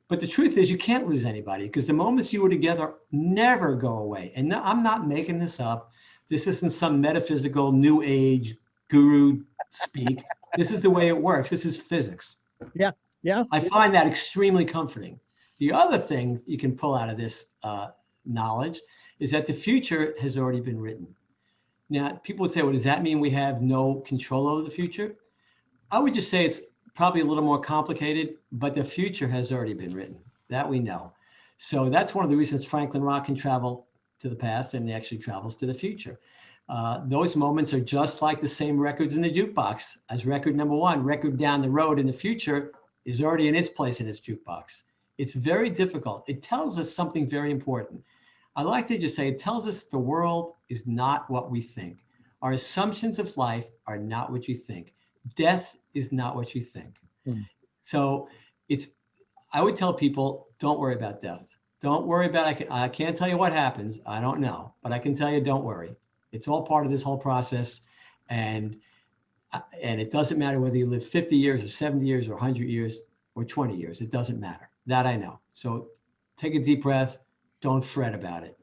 But the truth is you can't lose anybody because the moments you were together never go away. And I'm not making this up. This isn't some metaphysical new age guru speak. This is the way it works. This is physics. Yeah. Yeah. I find that extremely comforting. The other thing you can pull out of this knowledge is that the future has already been written. Now, people would say, well, does that mean we have no control over the future? I would just say it's probably a little more complicated, but the future has already been written. That we know. So that's one of the reasons Franklin Rock can travel to the past and actually travels to the future. Those moments are just like the same records in the jukebox as record number one. Record down the road in the future is already in its place in its jukebox. It's very difficult. It tells us something very important. I like to just say it tells us the world is not what we think. Our assumptions of life are not what you think. Death is not what you think. So I would tell people, don't worry about death. Don't worry about, I can't tell you what happens. I don't know, but I can tell you, don't worry. It's all part of this whole process. And it doesn't matter whether you live 50 years or 70 years or 100 years or 20 years. It doesn't matter. That I know. So take a deep breath. Don't fret about it.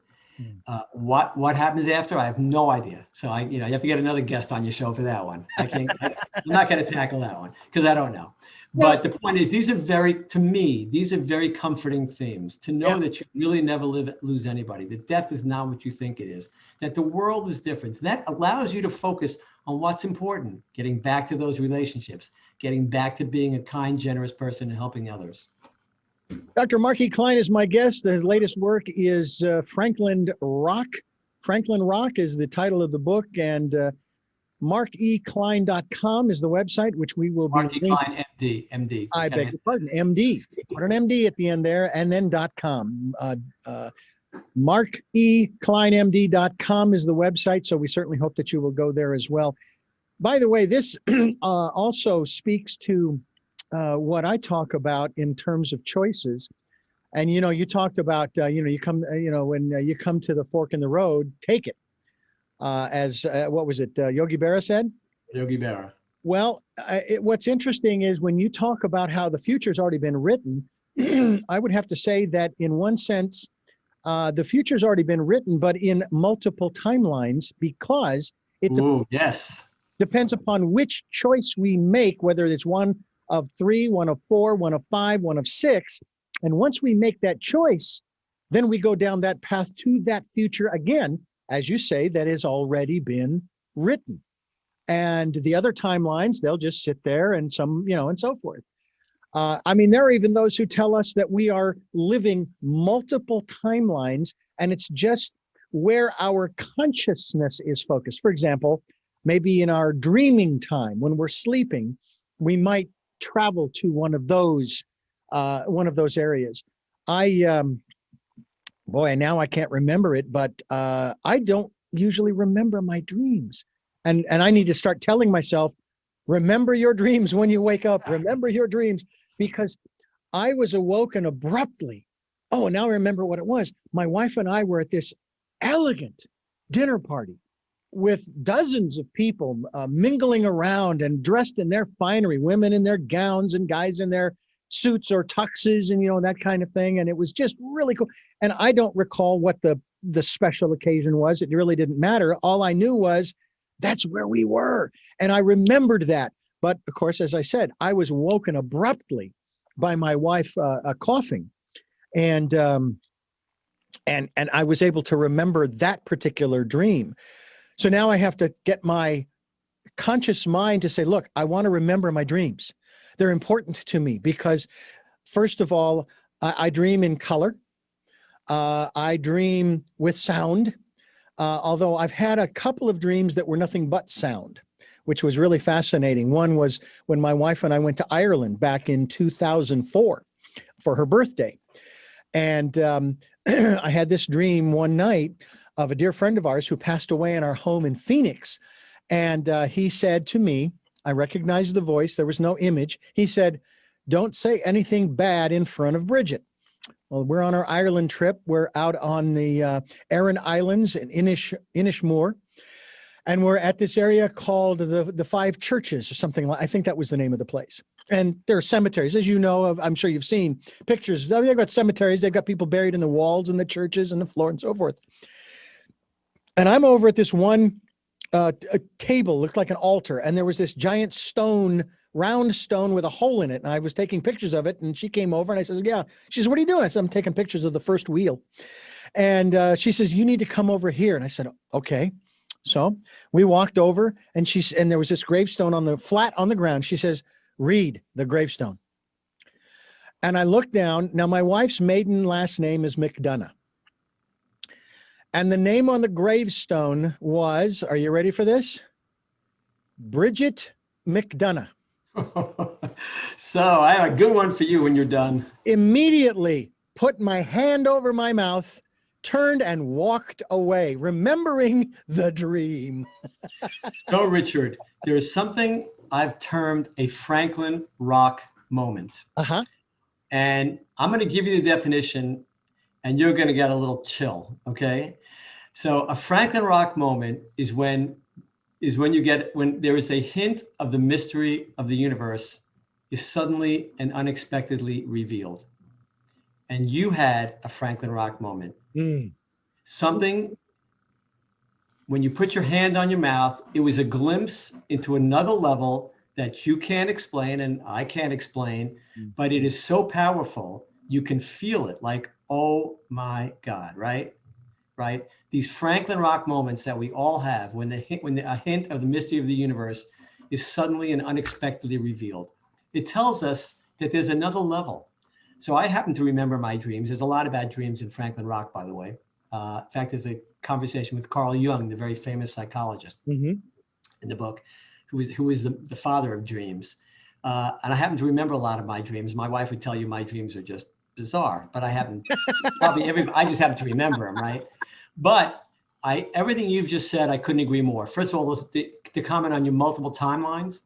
What happens after? I have no idea. So you have to get another guest on your show for that one. I'm not going to tackle that one because I don't know. But the point is, these are very comforting themes to know that you really never lose anybody, that death is not what you think it is, that the world is different. That allows you to focus on what's important, getting back to those relationships, getting back to being a kind, generous person and helping others. Dr. Mark E. Klein is my guest. His latest work is Franklin Rock. Franklin Rock is the title of the book, and markeklein.com is the website, which we will be linking. Mark E. Klein, MD. I beg your pardon, MD. Put an MD at the end there, and then .com. markekleimmd.com is the website, so we certainly hope that you will go there as well. By the way, this also speaks to what I talk about in terms of choices. And, you talked about, when you come to the fork in the road, take it. What was it? Yogi Berra said? Yogi Berra. Well, what's interesting is when you talk about how the future's already been written, I would have to say that in one sense, the future's already been written, but in multiple timelines, because it depends upon which choice we make, whether it's one of 3, one of 4, one of 5, one of 6. And once we make that choice, then we go down that path to that future again, as you say, that has already been written. And the other timelines, they'll just sit there and and so forth. I mean, there are even those who tell us that we are living multiple timelines, and it's just where our consciousness is focused. For example, maybe in our dreaming time, when we're sleeping, we might travel to one of those areas. I boy, now I can't remember it, but I don't usually remember my dreams, and I need to start telling myself, remember your dreams when you wake up. Remember your dreams, because I was awoken abruptly. Oh, now I remember what it was. My wife and I were at this elegant dinner party with dozens of people mingling around and dressed in their finery, women in their gowns and guys in their suits or tuxes and that kind of thing. And it was just really cool. And I don't recall what the special occasion was. It really didn't matter. All I knew was that's where we were. And I remembered that. But of course, as I said, I was woken abruptly by my wife coughing. And I was able to remember that particular dream. So now I have to get my conscious mind to say, look, I want to remember my dreams. They're important to me because, first of all, I dream in color. I dream with sound, although I've had a couple of dreams that were nothing but sound, which was really fascinating. One was when my wife and I went to Ireland back in 2004 for her birthday. And I had this dream one night of a dear friend of ours who passed away in our home in Phoenix. And he said to me, I recognized the voice, there was no image. He said, don't say anything bad in front of Bridget. Well, we're on our Ireland trip. We're out on the Aran Islands in Inishmore. And we're at this area called the Five Churches or something like, I think that was the name of the place. And there are cemeteries, as you know, I'm sure you've seen pictures. They've got cemeteries. They've got people buried in the walls and the churches and the floor and so forth. And I'm over at this one a table, looked like an altar. And there was this giant stone, round stone with a hole in it. And I was taking pictures of it. And she came over and I said, yeah. She says, what are you doing? I said, I'm taking pictures of the first wheel. And she says, you need to come over here. And I said, okay. So we walked over and there was this gravestone flat on the ground. She says, read the gravestone. And I looked down. Now my wife's maiden last name is McDonough. And the name on the gravestone was, are you ready for this? Bridget McDonough. So I have a good one for you when you're done. Immediately put my hand over my mouth, turned and walked away, remembering the dream. So Richard, there is something I've termed a Franklin rock moment. Uh-huh. And I'm going to give you the definition and you're going to get a little chill. Okay. So a Franklin rock moment is when there is a hint of the mystery of the universe is suddenly and unexpectedly revealed. And you had a Franklin rock moment. Something, when you put your hand on your mouth, it was a glimpse into another level that you can't explain and I can't explain, but it is so powerful. You can feel it like, oh my God, right? Right? These Franklin rock moments that we all have when a hint of the mystery of the universe is suddenly and unexpectedly revealed. It tells us that there's another level. So I happen to remember my dreams. There's a lot about dreams in Franklin rock, by the way. In fact, there's a conversation with Carl Jung, the very famous psychologist in the book, who is the father of dreams. And I happen to remember a lot of my dreams. My wife would tell you my dreams are just bizarre, but I just happen to remember them, right? But everything you've just said, I couldn't agree more. First of all, the comment on your multiple timelines,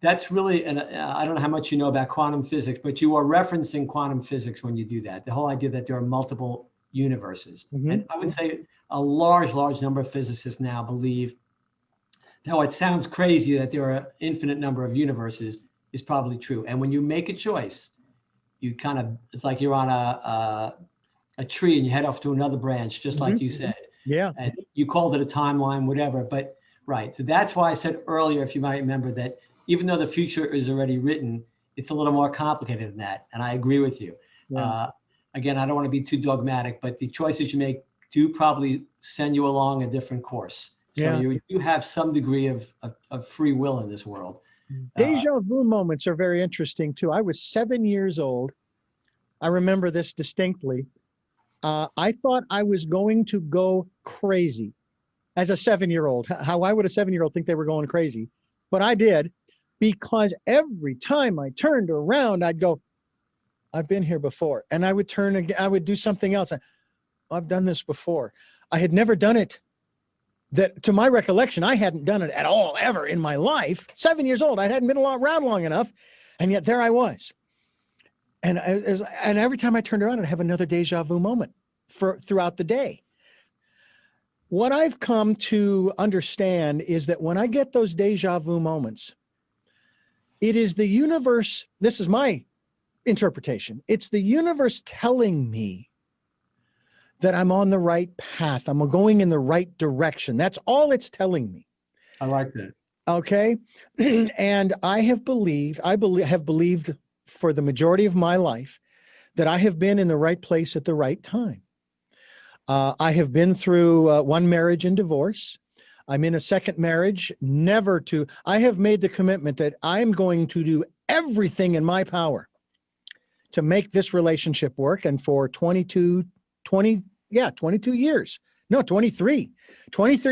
that's really, and I don't know how much you know about quantum physics, but you are referencing quantum physics when you do that. The whole idea that there are multiple universes. And I would say a large number of physicists now believe, though it sounds crazy that there are an infinite number of universes, is probably true. And when you make a choice, you kind of, it's like you're on a tree and you head off to another branch, just like you said. Yeah. And you called it a timeline, whatever, but right. So that's why I said earlier, if you might remember, that even though the future is already written, it's a little more complicated than that. And I agree with you. Yeah. Again, I don't want to be too dogmatic, but the choices you make do probably send you along a different course. So Yeah. you have some degree of free will in this world. Deja vu moments are very interesting too. I was 7 years old. I remember this distinctly. I thought I was going to go crazy as a 7-year-old. How why would a 7-year-old think they were going crazy? But I did, because every time I turned around, I'd go, I've been here before. And I would turn again, I would do something else. I've done this before. I had never done it. That, to my recollection, I hadn't done it at all ever in my life. 7 years old, I hadn't been around long enough, and yet there I was. And every time I turned around, I'd have another deja vu moment throughout the day. What I've come to understand is that when I get those deja vu moments, it is the universe. This is my interpretation. It's the universe telling me that I'm on the right path. I'm going in the right direction. That's all it's telling me. I like that. Okay. And I have believed for the majority of my life that I have been in the right place at the right time. I have been through one marriage and divorce. I'm in a second marriage, I have made the commitment that I'm going to do everything in my power to make this relationship work. And for 23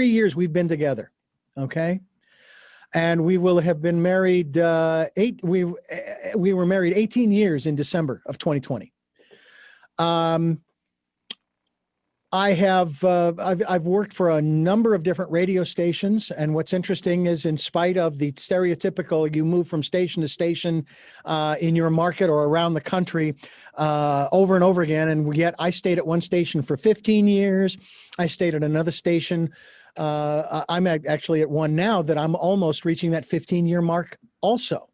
years we've been together. Okay. And we will have been married, we were married 18 years in December of 2020. I've worked for a number of different radio stations, and what's interesting is, in spite of the stereotypical, you move from station to station in your market or around the country over and over again, and yet I stayed at one station for 15 years. I stayed at another station. I'm actually at one now that I'm almost reaching that 15-year mark also.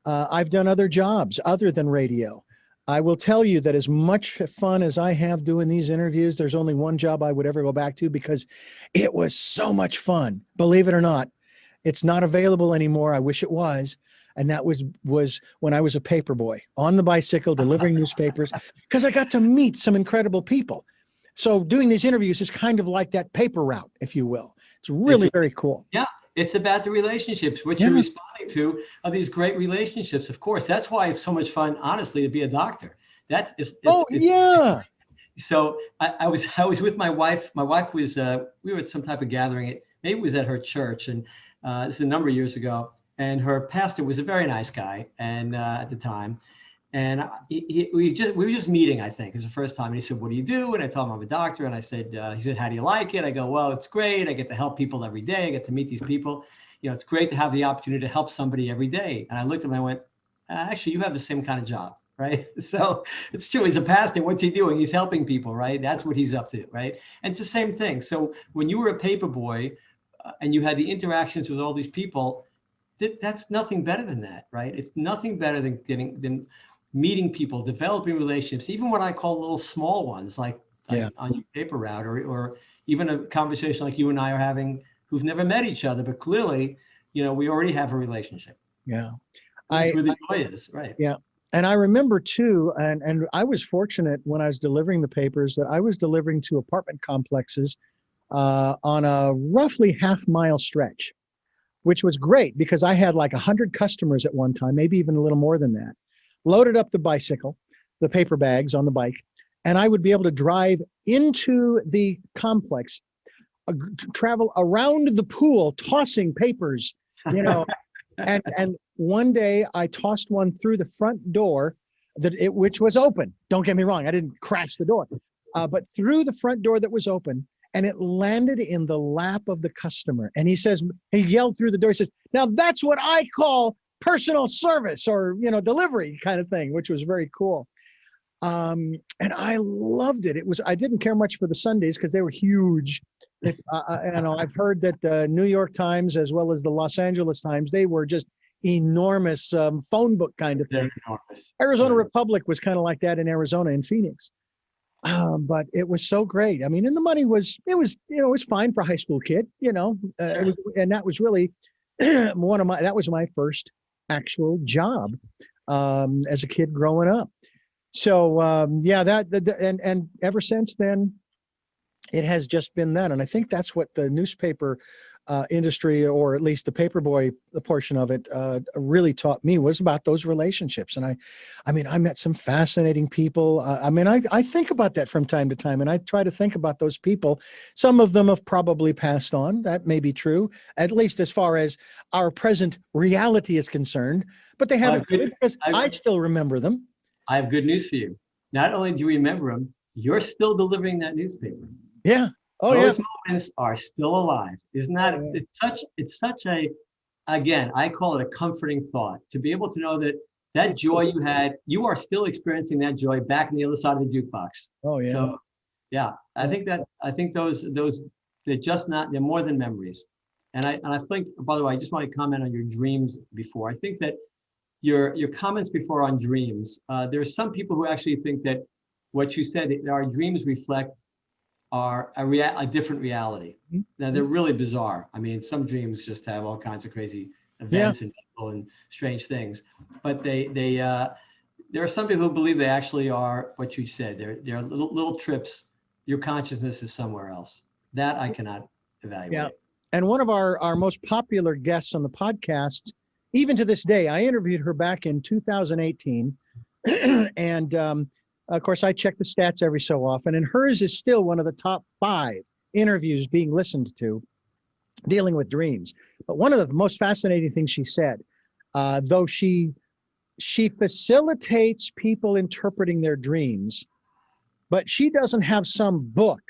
I've done other jobs other than radio. I will tell you that as much fun as I have doing these interviews, there's only one job I would ever go back to, because it was so much fun. Believe it or not, it's not available anymore. I wish it was. And that was when I was a paper boy on the bicycle delivering newspapers, because I got to meet some incredible people. So doing these interviews is kind of like that paper route, if you will. It's really very cool. Yeah. It's about the relationships. What you're responding to are these great relationships. Of course, that's why it's so much fun, honestly, to be a doctor. Yeah. So I was with my wife. My wife was, we were at some type of gathering. Maybe it was at her church. And this is a number of years ago. And her pastor was a very nice guy. And at the time, and we were just meeting, I think. It was the first time. And he said, "What do you do?" And I told him I'm a doctor. And I said, he said, "How do you like it?" I go, "Well, it's great. I get to help people every day. I get to meet these people. You know, it's great to have the opportunity to help somebody every day." And I looked at him and I went, "Actually, you have the same kind of job, right?" So it's true. He's a pastor. What's he doing? He's helping people, right? That's what he's up to, right? And it's the same thing. So when you were a paper boy and you had the interactions with all these people, that's nothing better than that, right? It's nothing better than meeting people, developing relationships, even what I call little small ones, like on your paper route, or even a conversation like you and I are having, who've never met each other, but clearly, you know, we already have a relationship. Yeah. That's where the joy is, right? Yeah. And I remember too, and I was fortunate when I was delivering the papers that I was delivering to apartment complexes on a roughly half-mile stretch, which was great because I had like 100 customers at one time, maybe even a little more than that. Loaded up the bicycle, the paper bags on the bike, and I would be able to drive into the complex, travel around the pool, tossing papers, you know. and one day I tossed one through the front door which was open. Don't get me wrong, I didn't crash the door, but through the front door that was open, and it landed in the lap of the customer. And he yelled through the door, he says, "Now that's what I call personal service," or, you know, delivery kind of thing, which was very cool. And I loved it. I didn't care much for the Sundays because they were huge. I've heard that the New York Times, as well as the Los Angeles Times, they were just enormous phone book kind of thing. Arizona Republic was kind of like that in Arizona, in Phoenix. But it was so great. I mean, and the money was fine for a high school kid, you know, and that was really that was my first actual job as a kid growing up. So and ever since then, it has just been that. And I think that's what the newspaper industry, or at least the paperboy portion of it, really taught me, was about those relationships. And I mean, I met some fascinating people. I mean, I think about that from time to time, and I try to think about those people. Some of them have probably passed on. That may be true, at least as far as our present reality is concerned, but they haven't, because I still remember them. I have good news for you. Not only do you remember them, you're still delivering that newspaper. Yeah. Oh, those yeah. moments are still alive. Isn't that, it's such a, again, I call it a comforting thought to be able to know that that joy you had, you are still experiencing that joy back on the other side of the jukebox. Oh, yeah. So yeah, I think those, they're just not, they're more than memories. And I think, by the way, I just want to comment on your dreams before. I think that your comments before on dreams, there are some people who actually think that what you said, that our dreams reflect are a different reality. Now they're really bizarre. I mean, some dreams just have all kinds of crazy events and people and strange things. But there are some people who believe they actually are what you said. They're little trips. Your consciousness is somewhere else. That I cannot evaluate. Yeah. And one of our most popular guests on the podcast, even to this day, I interviewed her back in 2018, and of course, I check the stats every so often, and hers is still one of the top 5 interviews being listened to dealing with dreams. But one of the most fascinating things she said, though she facilitates people interpreting their dreams, but she doesn't have some book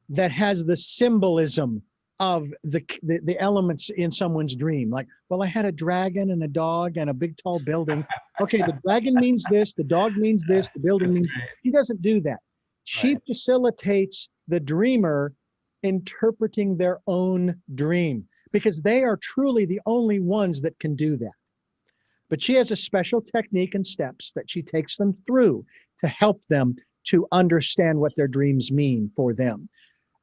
that has the symbolism of the elements in someone's dream. Like, well, I had a dragon and a dog and a big tall building. Okay, the dragon means this, the dog means this, the building means. She doesn't do that. She facilitates the dreamer interpreting their own dream, because they are truly the only ones that can do that. But she has a special technique and steps that she takes them through to help them to understand what their dreams mean for them.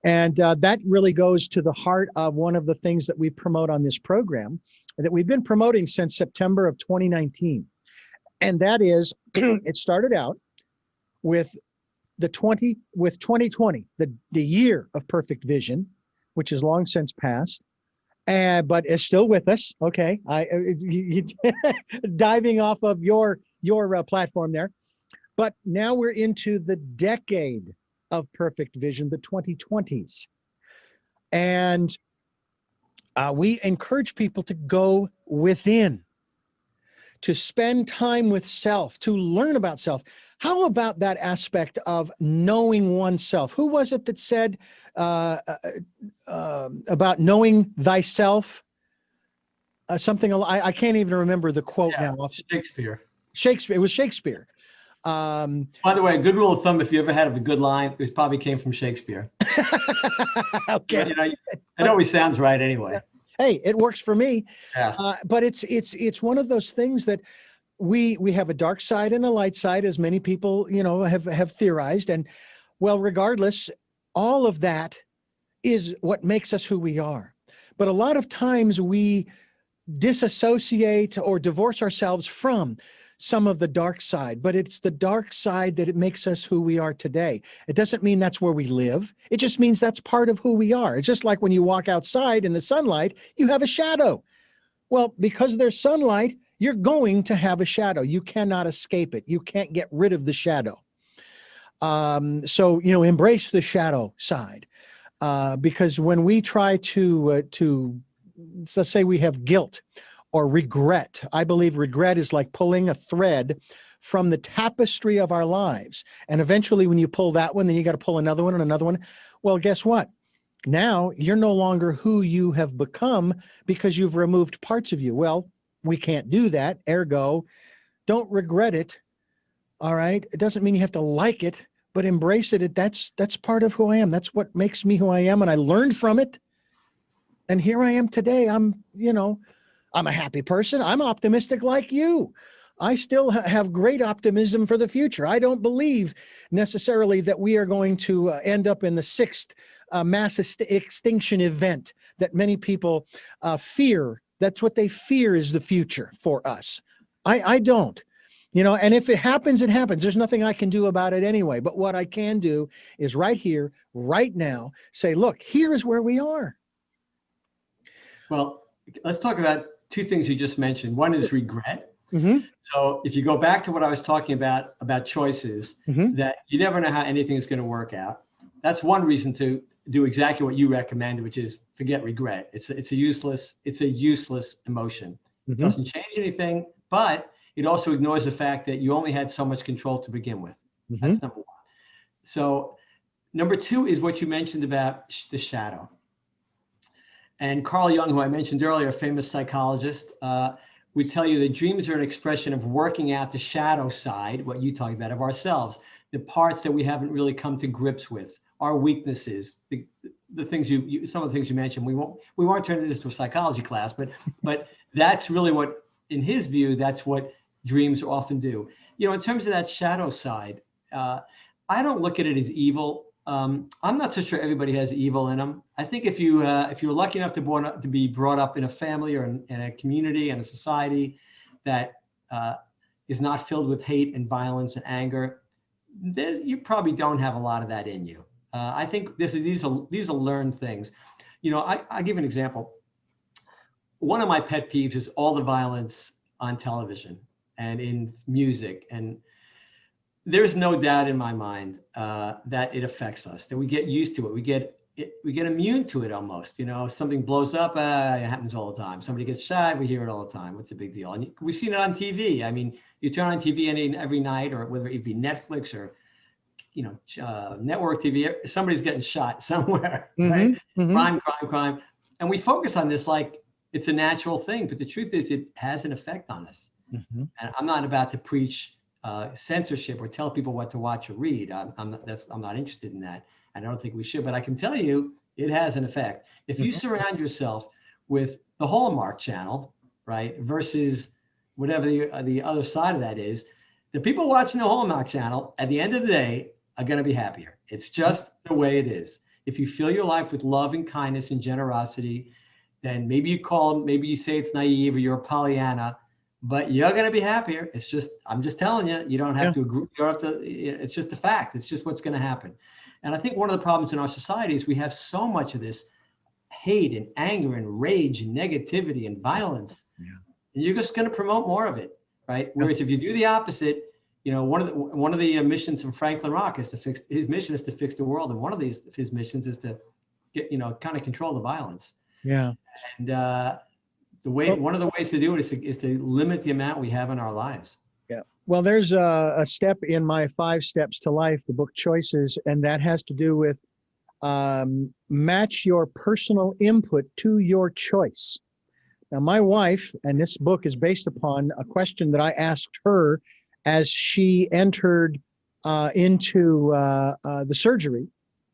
And that really goes to the heart of one of the things that we promote on this program, that we've been promoting since September of 2019. And that is, it started out with 2020, the year of perfect vision, which is long since passed, but is still with us. Okay, diving off of your platform there, but now we're into the decade of perfect vision, the 2020s. And we encourage people to go within, to spend time with self, to learn about self. How about that aspect of knowing oneself? Who was it that said about knowing thyself? Something, I can't even remember the quote now. Shakespeare. It was Shakespeare. By the way, a good rule of thumb, if you ever had a good line, it probably came from Shakespeare. Okay. But, you know, it always sounds right anyway. Hey, it works for me. Yeah. But it's one of those things that we have a dark side and a light side, as many people, you know, have theorized. And well, regardless, all of that is what makes us who we are. But a lot of times we disassociate or divorce ourselves from some of the dark side, but it's the dark side that it makes us who we are today. It doesn't mean that's where we live. It just means that's part of who we are. It's just like when you walk outside in the sunlight, you have a shadow. Well, because there's sunlight, you're going to have a shadow. You cannot escape it. You can't get rid of the shadow. So, you know, embrace the shadow side, because when we try to let's say we have guilt or regret. I believe regret is like pulling a thread from the tapestry of our lives. And eventually when you pull that one, then you got to pull another one and another one. Well, guess what? Now you're no longer who you have become because you've removed parts of you. Well, we can't do that. Ergo, don't regret it. All right. It doesn't mean you have to like it, but embrace it. That's part of who I am. That's what makes me who I am. And I learned from it. And here I am today. I'm a happy person. I'm optimistic like you. I still have great optimism for the future. I don't believe necessarily that we are going to end up in the 6th mass extinction event that many people fear. That's what they fear is the future for us. I don't. You know, and if it happens, it happens. There's nothing I can do about it anyway. But what I can do is right here, right now, say, look, here is where we are. Well, let's talk about two things you just mentioned. One is regret. Mm-hmm. So if you go back to what I was talking about choices, that you never know how anything is going to work out. That's one reason to do exactly what you recommend, which is forget regret. It's a useless emotion. It doesn't change anything, but it also ignores the fact that you only had so much control to begin with. That's number one. So number two is what you mentioned about the shadow. And Carl Jung, who I mentioned earlier, a famous psychologist, would tell you that dreams are an expression of working out the shadow side, what you talk about, of ourselves, the parts that we haven't really come to grips with, our weaknesses, the things some of the things you mentioned. We won't turn this into a psychology class, but that's really what, in his view, that's what dreams often do. You know, in terms of that shadow side, I don't look at it as evil. I'm not so sure everybody has evil in them. I think if you're lucky enough to be brought up in a family or in a community and a society that is not filled with hate and violence and anger, you probably don't have a lot of that in you. I think these are learned things. You know, I give an example. One of my pet peeves is all the violence on television and in music, and there's no doubt in my mind that it affects us, that we get used to it. We get immune to it almost. You know, something blows up, it happens all the time. Somebody gets shot, we hear it all the time. What's the big deal? And we've seen it on TV. I mean, you turn on TV every night, or whether it be Netflix or, you know, network TV, somebody's getting shot somewhere, right? Crime. And we focus on this like it's a natural thing, but the truth is it has an effect on us. And I'm not about to preach censorship or tell people what to watch or read. I'm not interested in that. I don't think we should, but I can tell you it has an effect. If you surround yourself with the Hallmark Channel, right, versus whatever the other side of that is, the people watching the Hallmark Channel at the end of the day are going to be happier. It's just the way it is. If you fill your life with love and kindness and generosity, then maybe you say it's naive or you're a Pollyanna, but you're going to be happier. It's just, I'm just telling you, you don't have to agree. You don't have to, it's just a fact. It's just what's going to happen. And I think one of the problems in our society is we have so much of this hate and anger and rage and negativity and violence. And you're just going to promote more of it, right? Whereas if you do the opposite, you know, one of the missions from Franklin Rock is his mission is to fix the world. And one of his missions is to get, you know, kind of control the violence. Yeah. And one of the ways to do it is to limit the amount we have in our lives. Yeah. Well, there's a step in my 5 Steps to Life, the book Choices, and that has to do with match your personal input to your choice. Now, my wife, and this book is based upon a question that I asked her as she entered into the surgery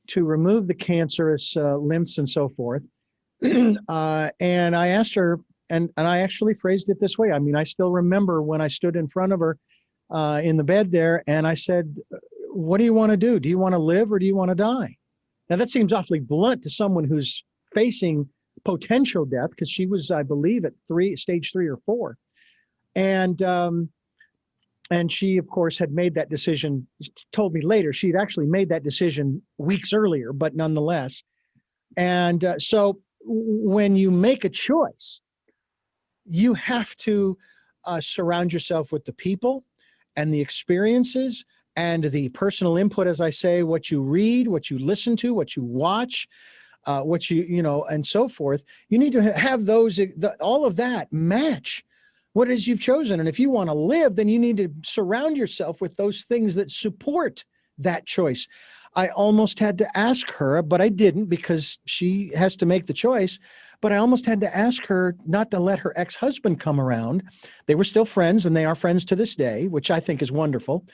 to remove the cancerous lymphs and so forth. And I asked her, and I actually phrased it this way. I mean, I still remember when I stood in front of her in the bed there, and I said, what do you want to do? Do you want to live or do you want to die? Now, that seems awfully blunt to someone who's facing potential death, because she was, I believe, at stage 3 or 4. And she, of course, had made that decision. She told me later she'd actually made that decision weeks earlier, but nonetheless. And so when you make a choice, you have to surround yourself with the people and the experiences and the personal input, as I say, what you read, what you listen to, what you watch, what you know, and so forth. You need to have those, all of that match what it is you've chosen. And if you want to live, then you need to surround yourself with those things that support that choice. I almost had to ask her, but I didn't, because she has to make the choice. But I almost had to ask her not to let her ex-husband come around. They were still friends, and they are friends to this day, which I think is wonderful.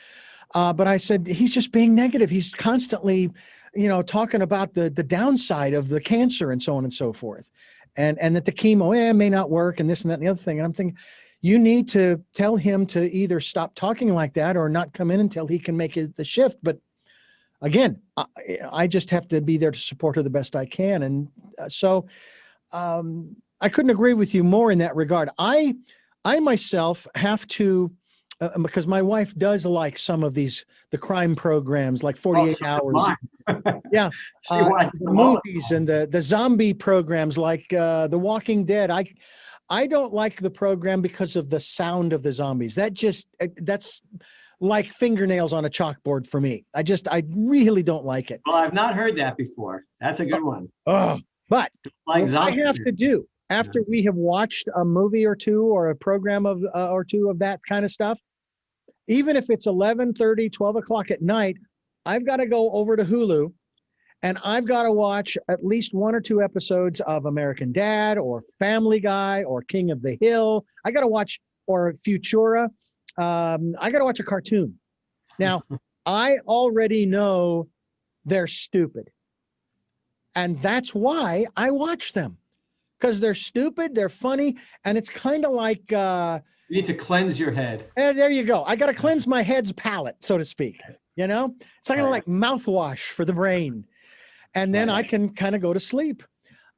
But I said, he's just being negative. He's constantly, you know, talking about the downside of the cancer and so on and so forth. And that the chemo may not work and this and that and the other thing. And I'm thinking, you need to tell him to either stop talking like that or not come in until he can make the shift. But again, I just have to be there to support her the best I can. And so I couldn't agree with you more in that regard. I myself have to because my wife does like some of the crime programs, like Oh, 48 so Hours. mine. Yeah, She watched the them all. movies and the zombie programs like The Walking Dead. I don't like the program because of the sound of the zombies. That's like fingernails on a chalkboard for me. I really don't like it. Well, I've not heard that before. That's a good one. Oh, but Like what I have zombies. to do Yeah. after we have watched a movie or two or a program of or two of that kind of stuff, even if it's 11:30, 12 o'clock at night, I've got to go over to Hulu and I've got to watch at least one or two episodes of American Dad or Family Guy or King of the Hill. I got to watch, or Futura. I got to watch a cartoon. Now, I already know they're stupid. And that's why I watch them, because they're stupid, they're funny, and it's kind of like, You need to cleanse your head. there you go. I got to cleanse my head's palate, so to speak. It's kind of like mouthwash for the brain. And then I can kind of go to sleep.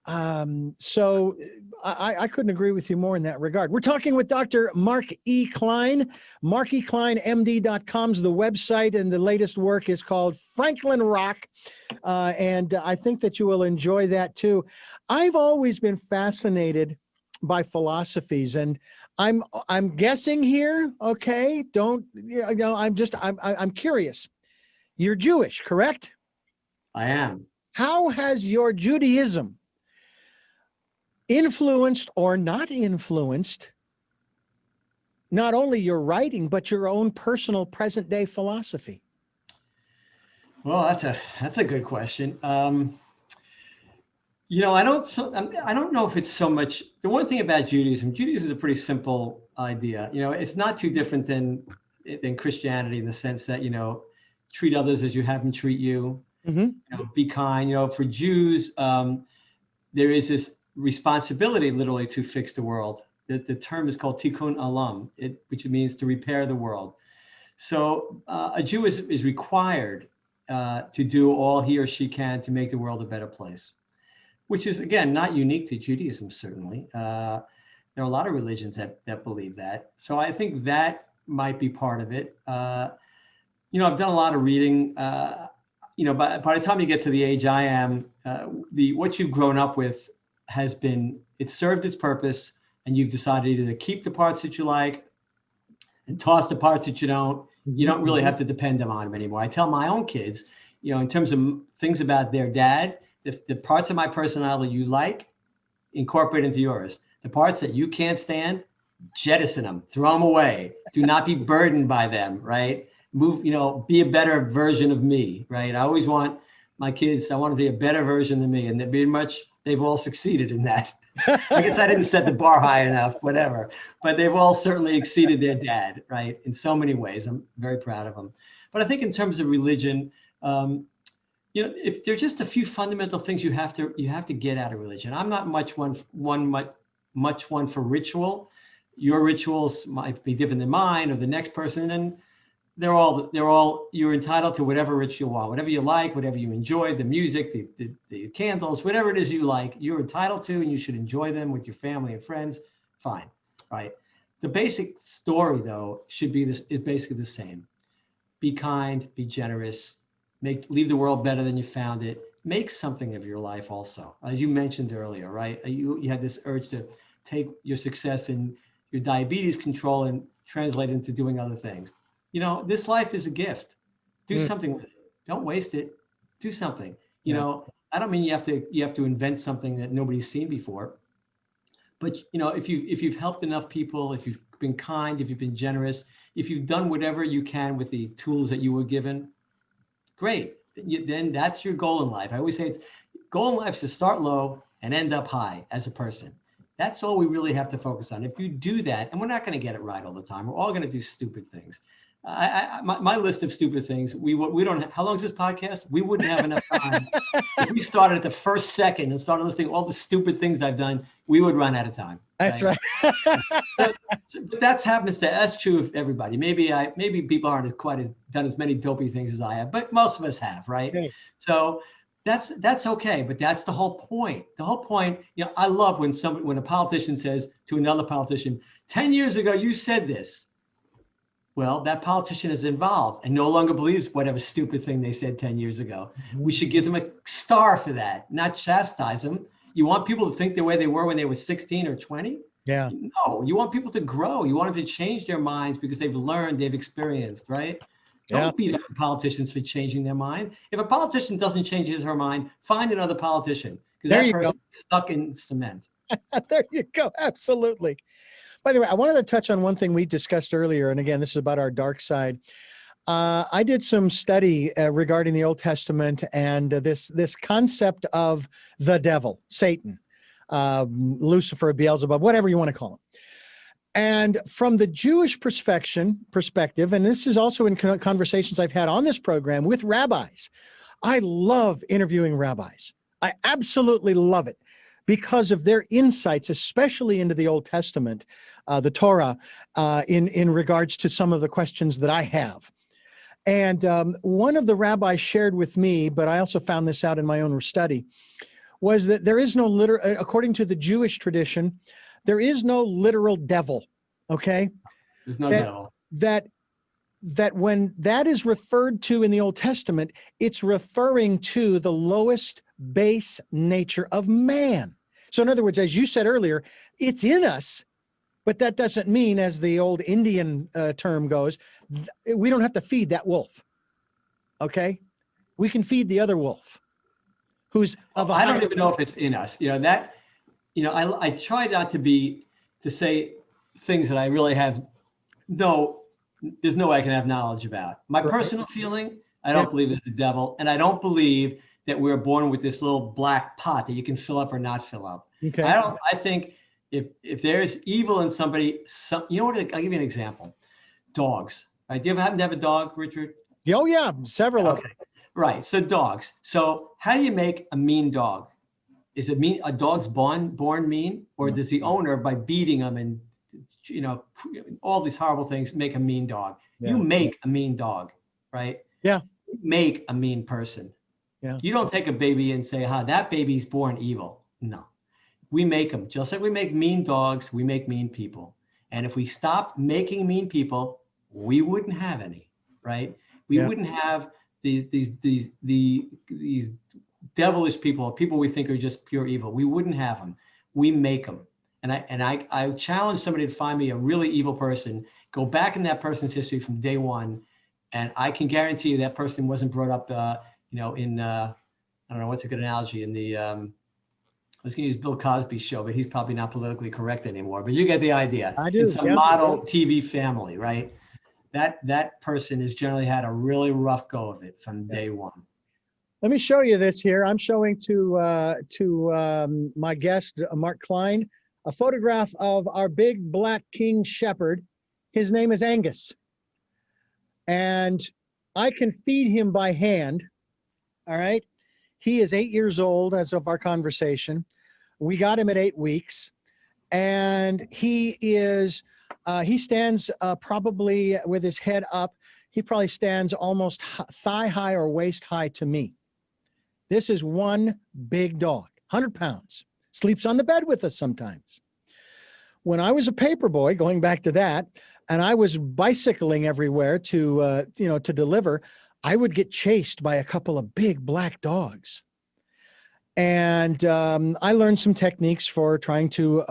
So I couldn't agree with you more in that regard. We're talking with Dr. Mark E. Klein. MarkEKleinMD.com's the website, and the latest work is called Franklin Rock. And I think that you will enjoy that too. I've always been fascinated by philosophies, and I'm guessing here. Okay, I'm curious. You're Jewish, correct? I am. How has your Judaism influenced or not influenced not only your writing, but your own personal present day philosophy? Well, that's a good question. I don't know if it's so much. The one thing about Judaism is a pretty simple idea. It's not too different than Christianity in the sense that, treat others as you have them treat you. Mm-hmm. Be kind. For Jews, there is this responsibility literally to fix the world. The term is called tikkun olam, which means to repair the world. So a Jew is required to do all he or she can to make the world a better place, which is, again, not unique to Judaism, certainly. There are a lot of religions that believe that. So I think that might be part of it. I've done a lot of reading. By the time you get to the age I am, what you've grown up with it's served its purpose, and you've decided to keep the parts that you like and toss the parts that you don't. You don't really have to depend on them anymore. I tell my own kids, in terms of things about their dad, the parts of my personality you like, incorporate into yours. The parts that you can't stand, jettison them, throw them away. Do not be burdened by them, right? Move, be a better version of me, right? I always want my kids, I want to be a better version than me. And they've all succeeded in that. I guess I didn't set the bar high enough, whatever, but they've all certainly exceeded their dad, right? In so many ways. I'm very proud of them. But I think in terms of religion, if there's just a few fundamental things you have to get out of religion. I'm not much one for ritual. Your rituals might be different than mine or the next person, and you're entitled to whatever ritual you want, whatever you like, whatever you enjoy, the music, the candles, whatever it is you like, you're entitled to, and you should enjoy them with your family and friends. Fine, right? The basic story, though, is basically the same. Be kind, be generous, leave the world better than you found it. Make something of your life also. As you mentioned earlier, right? You had this urge to take your success in your diabetes control and translate it into doing other things. This life is a gift. Do something with it. Don't waste it. Do something. I don't mean you have to invent something that nobody's seen before. But if you've helped enough people, if you've been kind, if you've been generous, if you've done whatever you can with the tools that you were given, great. Then that's your goal in life. I always say goal in life is to start low and end up high as a person. That's all we really have to focus on. If you do that, and we're not going to get it right all the time, we're all going to do stupid things. My list of stupid things, we don't have, how long is this podcast? We wouldn't have enough time. If we started at the first second and started listing all the stupid things I've done, we would run out of time. That's right. But that's true of everybody. Maybe people aren't done as many dopey things as I have, but most of us have, right? Okay. So that's okay, but that's the whole point. The whole point, I love when a politician says to another politician, 10 years ago you said this. Well, that politician is involved and no longer believes whatever stupid thing they said 10 years ago. We should give them a star for that, not chastise them. You want people to think the way they were when they were 16 or 20? Yeah. No, you want people to grow. You want them to change their minds because they've learned, they've experienced, right? Yeah. Don't beat up politicians for changing their mind. If a politician doesn't change his or her mind, find another politician, because There that you person go. is stuck in cement. There you go. Absolutely. By the way, I wanted to touch on one thing we discussed earlier. And again, this is about our dark side. I did some study regarding the Old Testament and this concept of the devil, Satan, Lucifer, Beelzebub, whatever you want to call him. And from the Jewish perspective, and this is also in conversations I've had on this program with rabbis, I love interviewing rabbis. I absolutely love it because of their insights, especially into the Old Testament, the Torah, in regards to some of the questions that I have. And one of the rabbis shared with me, but I also found this out in my own study, was that there is no according to the Jewish tradition, there is no literal devil. Okay. There's no devil. That when that is referred to in the Old Testament, it's referring to the lowest base nature of man. So in other words, as you said earlier, it's in us, but that doesn't mean, as the old Indian term goes, we don't have to feed that wolf. Okay. We can feed the other wolf who's of a I don't even know if it's in us. I try not to say things that I really have there's no way I can have knowledge about. My personal feeling, I don't believe there's a devil, and I don't believe that we're born with this little black pot that you can fill up or not fill up. Okay. I think if there's evil in somebody, you know what? I'll give you an example. Dogs. Right? Do you ever happen to have a dog, Richard? Oh yeah, several of them. Right. So dogs. So how do you make a mean dog? Is it mean a dog's born mean, or does the owner, by beating them and all these horrible things, make a mean dog? Yeah. You make a mean dog, right? Yeah. You make a mean person. Yeah. You don't take a baby and say, that baby's born evil. No. We make them. Just like we make mean dogs, we make mean people. And if we stopped making mean people, we wouldn't have any, right? We wouldn't have these devilish people we think are just pure evil. We wouldn't have them. We make them. And I challenge somebody to find me a really evil person, go back in that person's history from day one, and I can guarantee you that person wasn't brought up, in I don't know, what's a good analogy, in the I was going to use Bill Cosby's show, but he's probably not politically correct anymore. But you get the idea. I do. It's a model TV family, right? That person has generally had a really rough go of it from day one. Let me show you this here. I'm showing to my guest, Mark Klein, a photograph of our big black king shepherd. His name is Angus. And I can feed him by hand. All right. He is 8 years old as of our conversation. We got him at 8 weeks. And he stands probably with his head up. He probably stands almost thigh high or waist high to me. This is one big dog, 100 pounds, sleeps on the bed with us sometimes. When I was a paper boy, going back to that, and I was bicycling everywhere to deliver, I would get chased by a couple of big black dogs. And I learned some techniques for trying to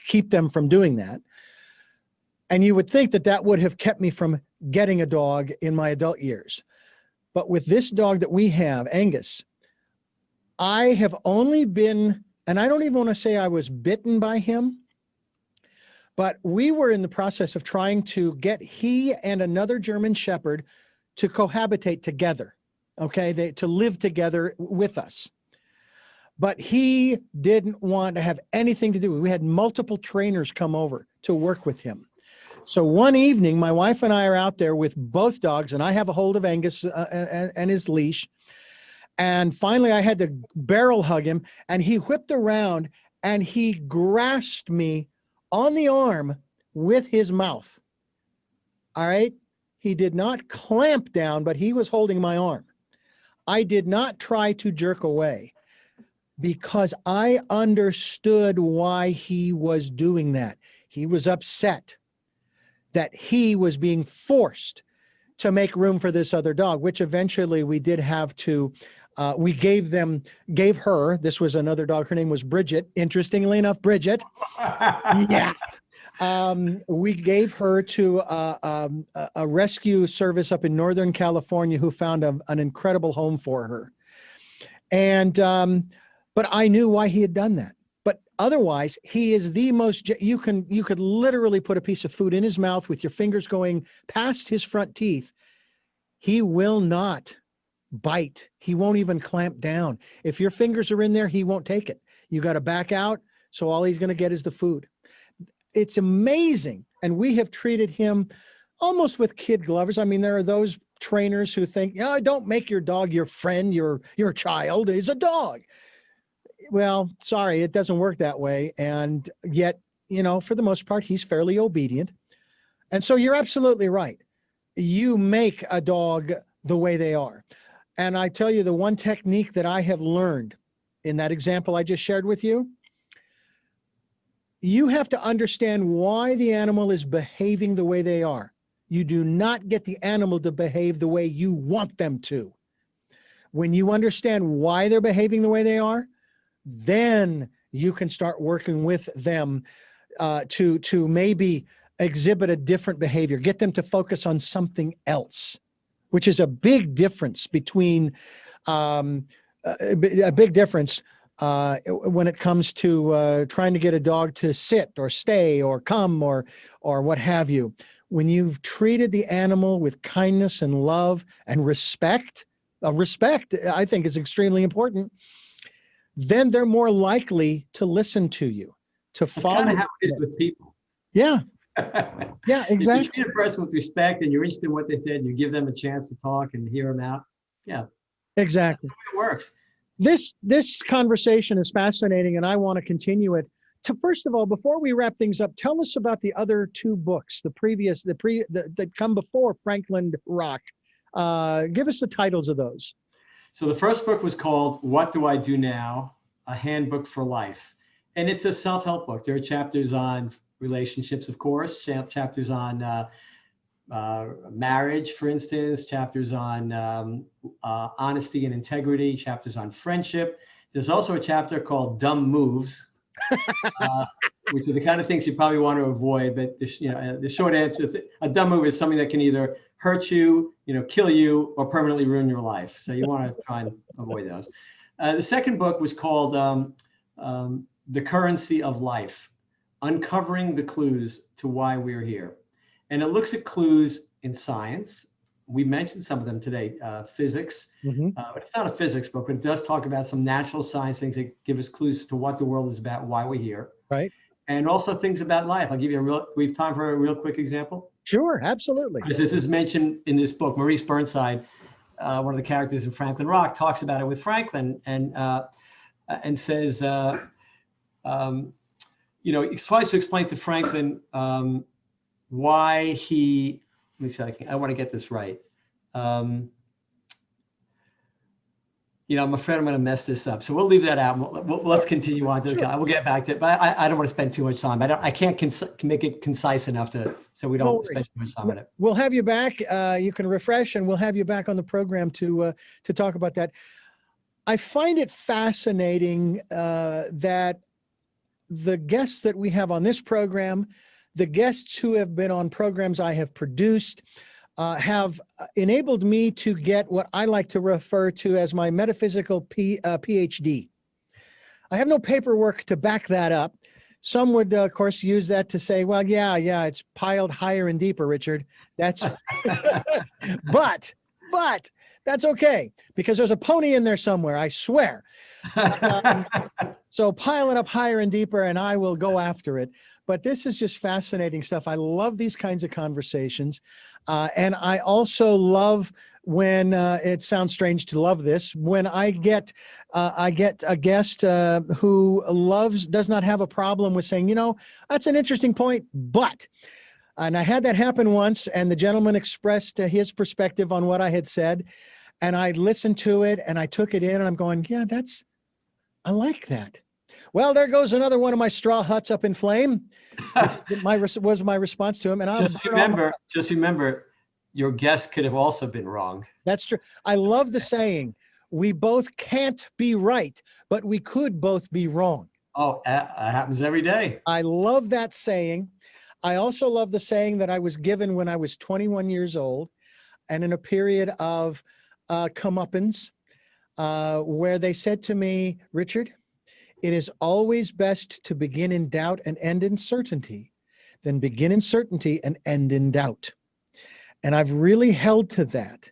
keep them from doing that. And you would think that would have kept me from getting a dog in my adult years. But with this dog that we have, Angus, I have only been, and I don't even want to say I was bitten by him, but we were in the process of trying to get he and another German Shepherd to cohabitate together, okay, to live together with us. But he didn't want to have anything to do with it. We had multiple trainers come over to work with him. So one evening, my wife and I are out there with both dogs, and I have a hold of Angus and his leash. And finally, I had to barrel hug him, and he whipped around and he grasped me on the arm with his mouth. All right. He did not clamp down, but he was holding my arm. I did not try to jerk away because I understood why he was doing that. He was upset. that he was being forced to make room for this other dog, which eventually we did have to, we gave her, this was another dog, her name was Bridget, interestingly enough, Bridget. Yeah. We gave her to a rescue service up in Northern California who found an incredible home for her. And, but I knew why he had done that. But otherwise, he is the most, you could literally put a piece of food in his mouth with your fingers going past his front teeth. He will not bite. He won't even clamp down. If your fingers are in there, he won't take it. You got to back out. So all he's going to get is the food. It's amazing. And we have treated him almost with kid glovers. I mean, there are those trainers who think, oh, don't make your dog your friend. Your child is a dog. Well, sorry, it doesn't work that way. And yet, for the most part, he's fairly obedient. And so you're absolutely right. You make a dog the way they are. And I tell you, the one technique that I have learned in that example I just shared with you, you have to understand why the animal is behaving the way they are. You do not get the animal to behave the way you want them to. When you understand why they're behaving the way they are, then you can start working with them to maybe exhibit a different behavior, get them to focus on something else, which is a big difference between when it comes to trying to get a dog to sit or stay or come or what have you. When you've treated the animal with kindness and love and respect, I think is extremely important, then they're more likely to listen to you, to follow. That's kind of how it is with people. Yeah. Yeah, exactly. If you treat a person with respect and you're interested in what they said and you give them a chance to talk and hear them out. Yeah. Exactly. That's the way it works. This conversation is fascinating, and I want to continue it. First of all, before we wrap things up, tell us about the other two books, that come before Franklin Rock. Give us the titles of those. So the first book was called What Do I Do Now? A Handbook for Life. And it's a self-help book. There are chapters on relationships, of course, chapters on marriage, for instance, chapters on honesty and integrity, chapters on friendship. There's also a chapter called Dumb Moves, which are the kind of things you probably want to avoid. But the short answer, a dumb move is something that can either hurt you, kill you, or permanently ruin your life. So you want to try and avoid those. The second book was called The Currency of Life, Uncovering the Clues to Why We're Here. And it looks at clues in science. We mentioned some of them today, physics, but it's not a physics book, but it does talk about some natural science things that give us clues to what the world is about, why we're here. Right. And also things about life. I'll give you we have time for a real quick example? Sure, absolutely. Because this is mentioned in this book. Maurice Burnside, one of the characters in Franklin Rock, talks about it with Franklin and says, he tries to explain to Franklin why he, let me see, I want to get this right. I'm afraid I'm going to mess this up. So we'll leave that out. Let's continue on. We'll get back to it, but I don't want to spend too much time. I can't make it concise enough so we don't spend too much time on it. We'll have you back. You can refresh, and we'll have you back on the program to talk about that. I find it fascinating that the guests that we have on this program, the guests who have been on programs I have produced, have enabled me to get what I like to refer to as my metaphysical PhD. I have no paperwork to back that up. Some would, of course, use that to say, well, yeah, it's piled higher and deeper, Richard. That's, but that's okay, because there's a pony in there somewhere, I swear. So pile it up higher and deeper, and I will go after it. But this is just fascinating stuff. I love these kinds of conversations. And I also love when, it sounds strange to love this, when I get a guest who does not have a problem with saying, that's an interesting point, but, and I had that happen once, and the gentleman expressed his perspective on what I had said, and I listened to it and I took it in, and I'm going, yeah, I like that. Well, there goes another one of my straw huts up in flame, which was my response to him. And I'll Just remember, your guess could have also been wrong. That's true. I love the saying, we both can't be right, but we could both be wrong. Oh, that happens every day. I love that saying. I also love the saying that I was given when I was 21 years old and in a period of comeuppance, where they said to me, Richard, it is always best to begin in doubt and end in certainty than begin in certainty and end in doubt. And I've really held to that.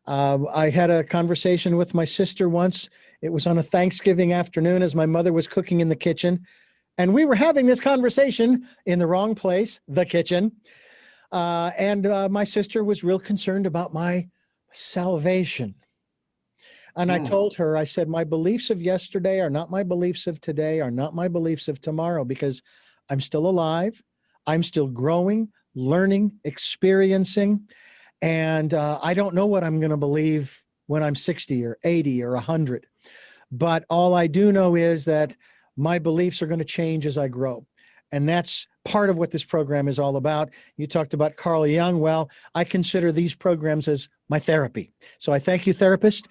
I had a conversation with my sister once. It was on a Thanksgiving afternoon as my mother was cooking in the kitchen. And we were having this conversation in the wrong place, the kitchen. And my sister was real concerned about my salvation. And I told her, I said, my beliefs of yesterday are not my beliefs of today, are not my beliefs of tomorrow, because I'm still alive. I'm still growing, learning, experiencing. And I don't know what I'm going to believe when I'm 60 or 80 or 100. But all I do know is that my beliefs are going to change as I grow. And that's part of what this program is all about. You talked about Carl Jung. Well, I consider these programs as my therapy. So I thank you, therapist.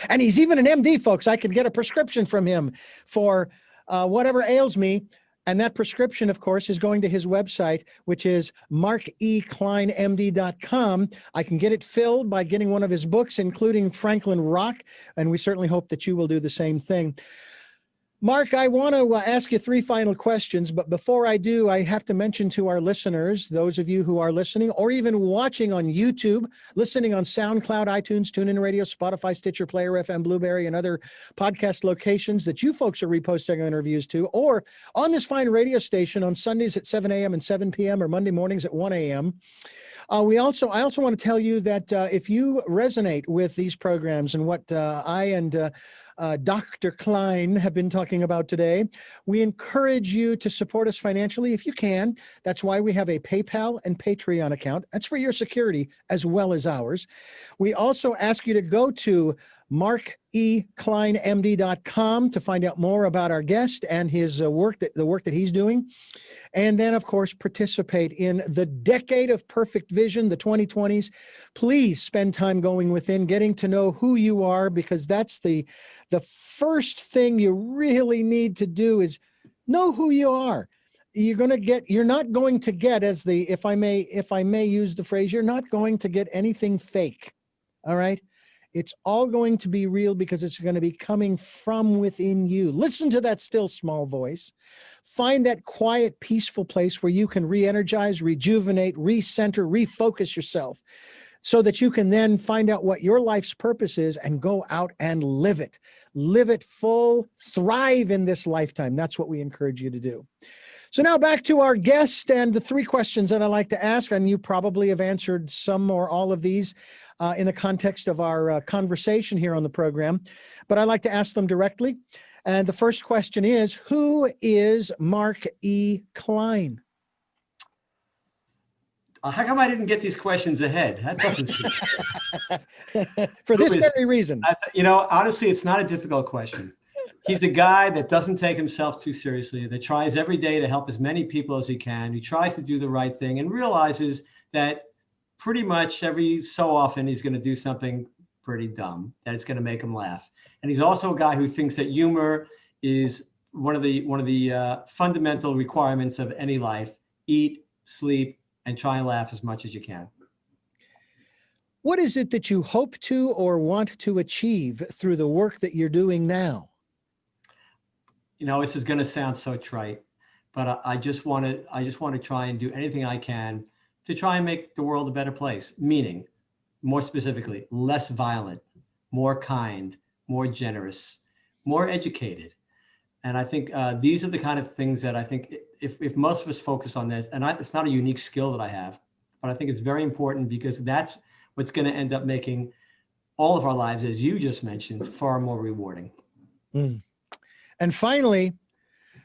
And he's even an MD, folks. I could get a prescription from him for whatever ails me. And that prescription, of course, is going to his website, which is markekleinmd.com. I can get it filled by getting one of his books, including Franklin Rock. And we certainly hope that you will do the same thing. Mark, I want to ask you three final questions, but before I do, I have to mention to our listeners, those of you who are listening or even watching on YouTube, listening on SoundCloud, iTunes, TuneIn Radio, Spotify, Stitcher, Player FM, Blueberry, and other podcast locations that you folks are reposting our interviews to, or on this fine radio station on Sundays at 7 a.m. and 7 p.m. or Monday mornings at 1 a.m. I also want to tell you that if you resonate with these programs and what I and Dr. Klein have been talking about today, we encourage you to support us financially if you can. That's why we have a PayPal and Patreon account. That's for your security as well as ours. We also ask you to go to markekleinmd.com to find out more about our guest and his the work that he's doing. And then, of course, participate in the Decade of Perfect Vision, the 2020s. Please spend time going within, getting to know who you are, because that's the first thing you really need to do is know who you are. You're not going to get, if I may use the phrase, you're not going to get anything fake. All right. It's all going to be real because it's going to be coming from within you. Listen to that still small voice. Find that quiet, peaceful place where you can re-energize, rejuvenate, recenter, refocus yourself so that you can then find out what your life's purpose is and go out and live it. Live it full, thrive in this lifetime. That's what we encourage you to do. So now back to our guest and the three questions that I like to ask, and you probably have answered some or all of these in the context of our conversation here on the program, but I like to ask them directly. And the first question is, who is Mark E. Klein? How come I didn't get these questions ahead? That doesn't seem For this very reason. Honestly, it's not a difficult question. He's a guy that doesn't take himself too seriously, that tries every day to help as many people as he can. He tries to do the right thing and realizes that pretty much every so often he's going to do something pretty dumb, that it's going to make him laugh. And he's also a guy who thinks that humor is one of the fundamental requirements of any life. Eat, sleep, and try and laugh as much as you can. What is it that you hope to or want to achieve through the work that you're doing now? This is going to sound so trite, but I just want to try and do anything I can to try and make the world a better place. Meaning, more specifically, less violent, more kind, more generous, more educated. And I think these are the kind of things that I think if most of us focus on this, and it's not a unique skill that I have, but I think it's very important because that's what's going to end up making all of our lives, as you just mentioned, far more rewarding. Mm. And finally,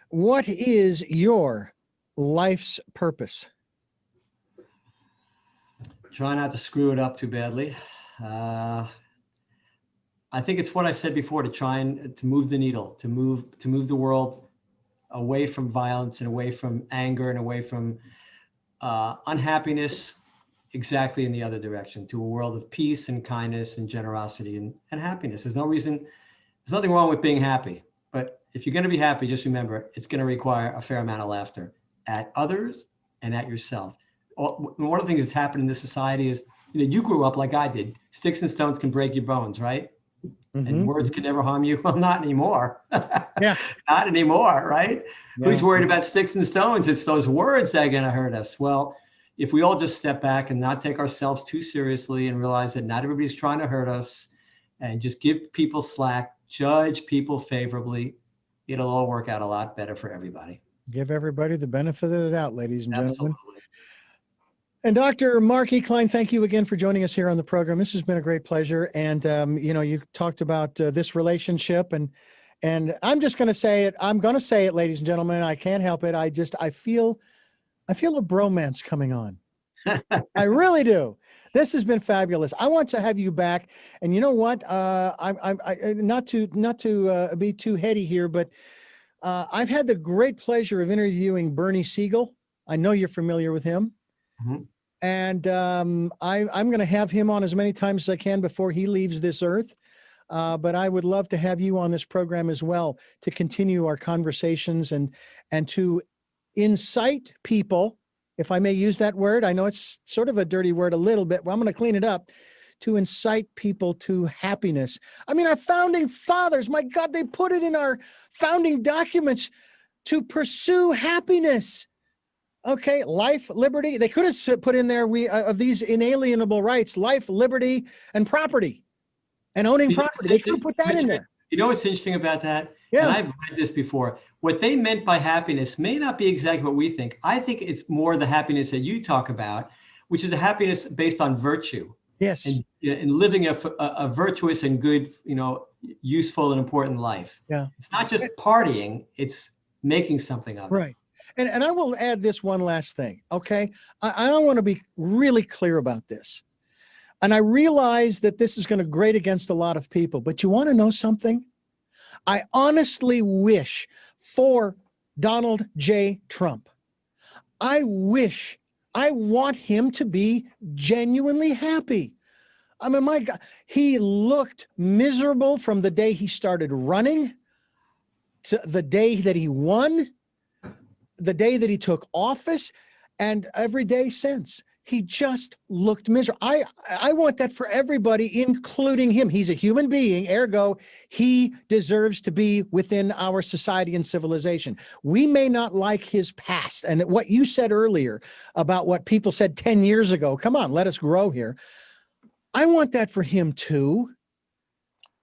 what is your life's purpose? Try not to screw it up too badly. I think it's what I said before, to try and to move the needle, to move the world away from violence and away from anger and away from unhappiness, exactly in the other direction, to a world of peace and kindness and generosity and happiness. There's nothing wrong with being happy, but if you're going to be happy, just remember, it's going to require a fair amount of laughter at others and at yourself. One of the things that's happened in this society is, you grew up like I did. Sticks and stones can break your bones, right? Mm-hmm. And words can never harm you. Well, not anymore. Yeah. Not anymore, right? Yeah. Who's worried about sticks and stones? It's those words that are going to hurt us. Well, if we all just step back and not take ourselves too seriously and realize that not everybody's trying to hurt us, and just give people slack, judge people favorably, it'll all work out a lot better for everybody. Give everybody the benefit of the doubt, ladies and gentlemen. Absolutely. And Dr. Mark E. Klein, thank you again for joining us here on the program. This has been a great pleasure. And, you talked about this relationship, and I'm just going to say it. I'm going to say it, ladies and gentlemen. I can't help it. I feel a bromance coming on. I really do. This has been fabulous. I want to have you back. And you know what? I'm not to be too heady here, but I've had the great pleasure of interviewing Bernie Siegel. I know you're familiar with him. Mm-hmm. And I'm going to have him on as many times as I can before he leaves this earth. But I would love to have you on this program as well to continue our conversations and to incite people, if I may use that word. I know it's sort of a dirty word a little bit. Well, I'm going to clean it up. To incite people to happiness. I mean, our founding fathers, my God, they put it in our founding documents to pursue happiness. Okay, life, liberty. They could have put in there of these inalienable rights: life, liberty, and property, and owning property. They could have put that in there. You know what's interesting about that? Yeah. And I've read this before. What they meant by happiness may not be exactly what we think. I think it's more the happiness that you talk about, which is a happiness based on virtue. Yes. And living a virtuous and good, useful and important life. Yeah. It's not just partying, it's making something of it. Right. And I will add this one last thing. Okay. I don't want to be really clear about this. And I realize that this is going to grate against a lot of people, but you want to know something? I honestly wish for Donald J. Trump. I want him to be genuinely happy. I mean, my God, he looked miserable from the day he started running to the day that he won, the day that he took office, and every day since. He just looked miserable. I want that for everybody, including him. He's a human being, ergo, he deserves to be within our society and civilization. We may not like his past. And what you said earlier about what people said 10 years ago, come on, let us grow here. I want that for him too.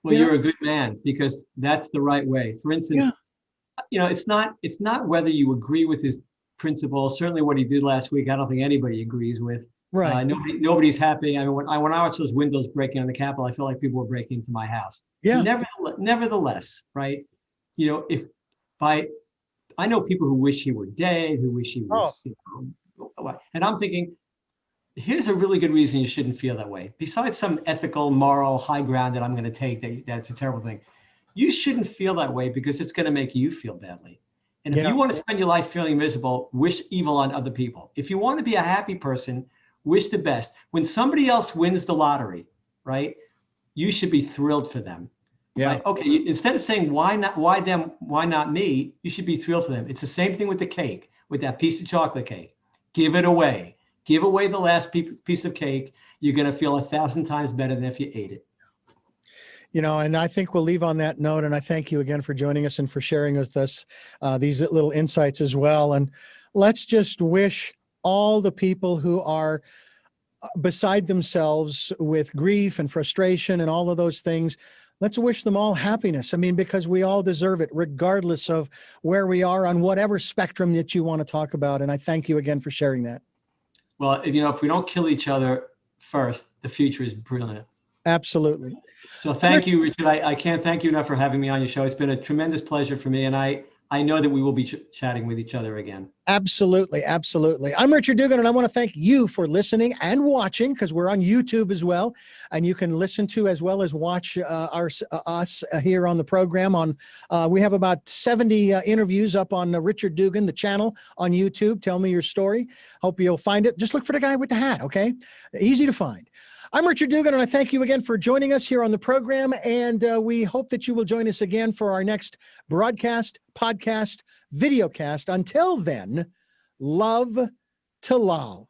Well, you're a good man, because that's the right way. For instance, it's not whether you agree with his principle. Certainly what he did last week, I don't think anybody agrees with. Right. Nobody's happy. I mean, when I watch those windows breaking on the Capitol, I feel like people were breaking into my house. Yeah. Nevertheless, right? I know people who wish he were dead, who wish he was, and I'm thinking, here's a really good reason you shouldn't feel that way. Besides some ethical, moral high ground that I'm going to take, that's a terrible thing. You shouldn't feel that way because it's going to make you feel badly. And if you want to spend your life feeling miserable, wish evil on other people. If you want to be a happy person, wish the best. When somebody else wins the lottery, right, you should be thrilled for them. Yeah. Right? Okay. Instead of saying, why not, why them, why not me? You should be thrilled for them. It's the same thing with the cake, with that piece of chocolate cake. Give it away. Give away the last piece of cake. You're going to feel 1,000 times better than if you ate it. And I think we'll leave on that note. And I thank you again for joining us and for sharing with us these little insights as well. And let's just wish all the people who are beside themselves with grief and frustration and all of those things, let's wish them all happiness. I mean, because we all deserve it, regardless of where we are on whatever spectrum that you want to talk about. And I thank you again for sharing that. Well, if we don't kill each other first, the future is brilliant. Absolutely. So thank you, Richard. I can't thank you enough for having me on your show. It's been a tremendous pleasure for me. And I I know that we will be chatting with each other again. Absolutely. Absolutely. I'm Richard Dugan, and I want to thank you for listening and watching, because we're on YouTube as well. And you can listen to as well as watch us here on the program. We have about 70 interviews up on Richard Dugan, the channel on YouTube. Tell me your story. Hope you'll find it. Just look for the guy with the hat, okay? Easy to find. I'm Richard Dugan, and I thank you again for joining us here on the program. And we hope that you will join us again for our next broadcast, podcast, videocast. Until then, love to lol.